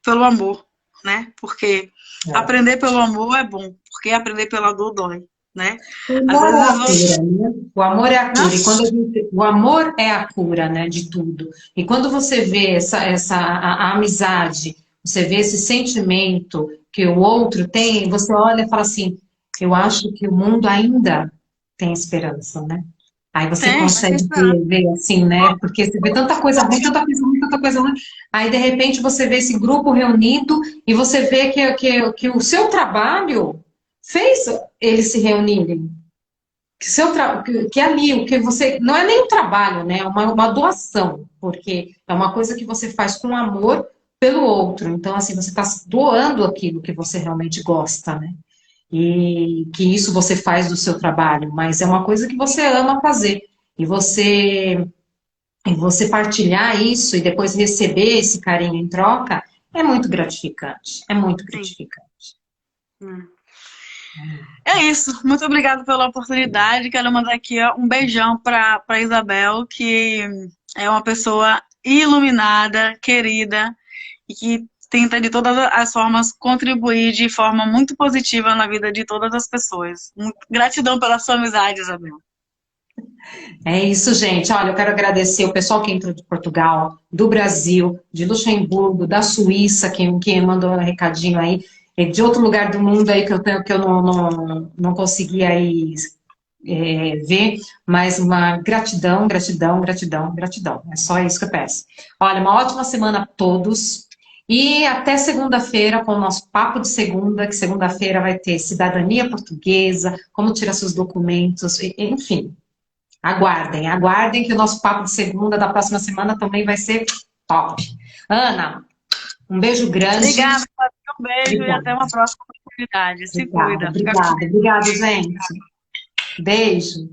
pelo amor, né? Porque aprender pelo amor é bom, porque aprender pela dor dói, né? O Às amor é a vezes cura, né? O amor é a Hã? cura. E quando o amor é a cura, né, de tudo. E quando você vê a amizade, você vê esse sentimento que o outro tem, você olha e fala assim, eu acho que o mundo ainda tem esperança, né? Aí você Tem consegue esperança. ver assim, né? Porque você vê tanta coisa ruim, tanta coisa ruim, tanta coisa ruim. Aí, de repente, você vê esse grupo reunido e você vê que o seu trabalho fez eles se reunirem. Que ali, o que você. Não é nem um trabalho, né? É uma doação, porque é uma coisa que você faz com amor pelo outro. Então, assim, você está doando aquilo que você realmente gosta, né? E que isso você faz do seu trabalho, mas é uma coisa que você ama fazer. E você partilhar isso e depois receber esse carinho em troca é muito gratificante. É muito Sim. gratificante. É isso. Muito obrigada pela oportunidade. Quero mandar aqui ó, um beijão para Isabel, que é uma pessoa iluminada, querida e que tenta de todas as formas contribuir de forma muito positiva na vida de todas as pessoas. Gratidão pela sua amizade, Isabel. É isso, gente. Olha, eu quero agradecer o pessoal que entrou de Portugal, do Brasil, de Luxemburgo, da Suíça, que mandou um recadinho aí, de outro lugar do mundo aí que eu tenho, que eu não consegui aí ver, mas uma gratidão, gratidão, gratidão, gratidão. É só isso que eu peço. Olha, uma ótima semana a todos. E até segunda-feira com o nosso papo de segunda, que segunda-feira vai ter cidadania portuguesa, como tirar seus documentos, enfim. Aguardem, aguardem que o nosso papo de segunda da próxima semana também vai ser top. Ana, um beijo grande. Obrigada, um beijo e até Obrigada, uma próxima oportunidade. Se obrigada, cuida. Fica com obrigada, obrigada, gente. Beijo.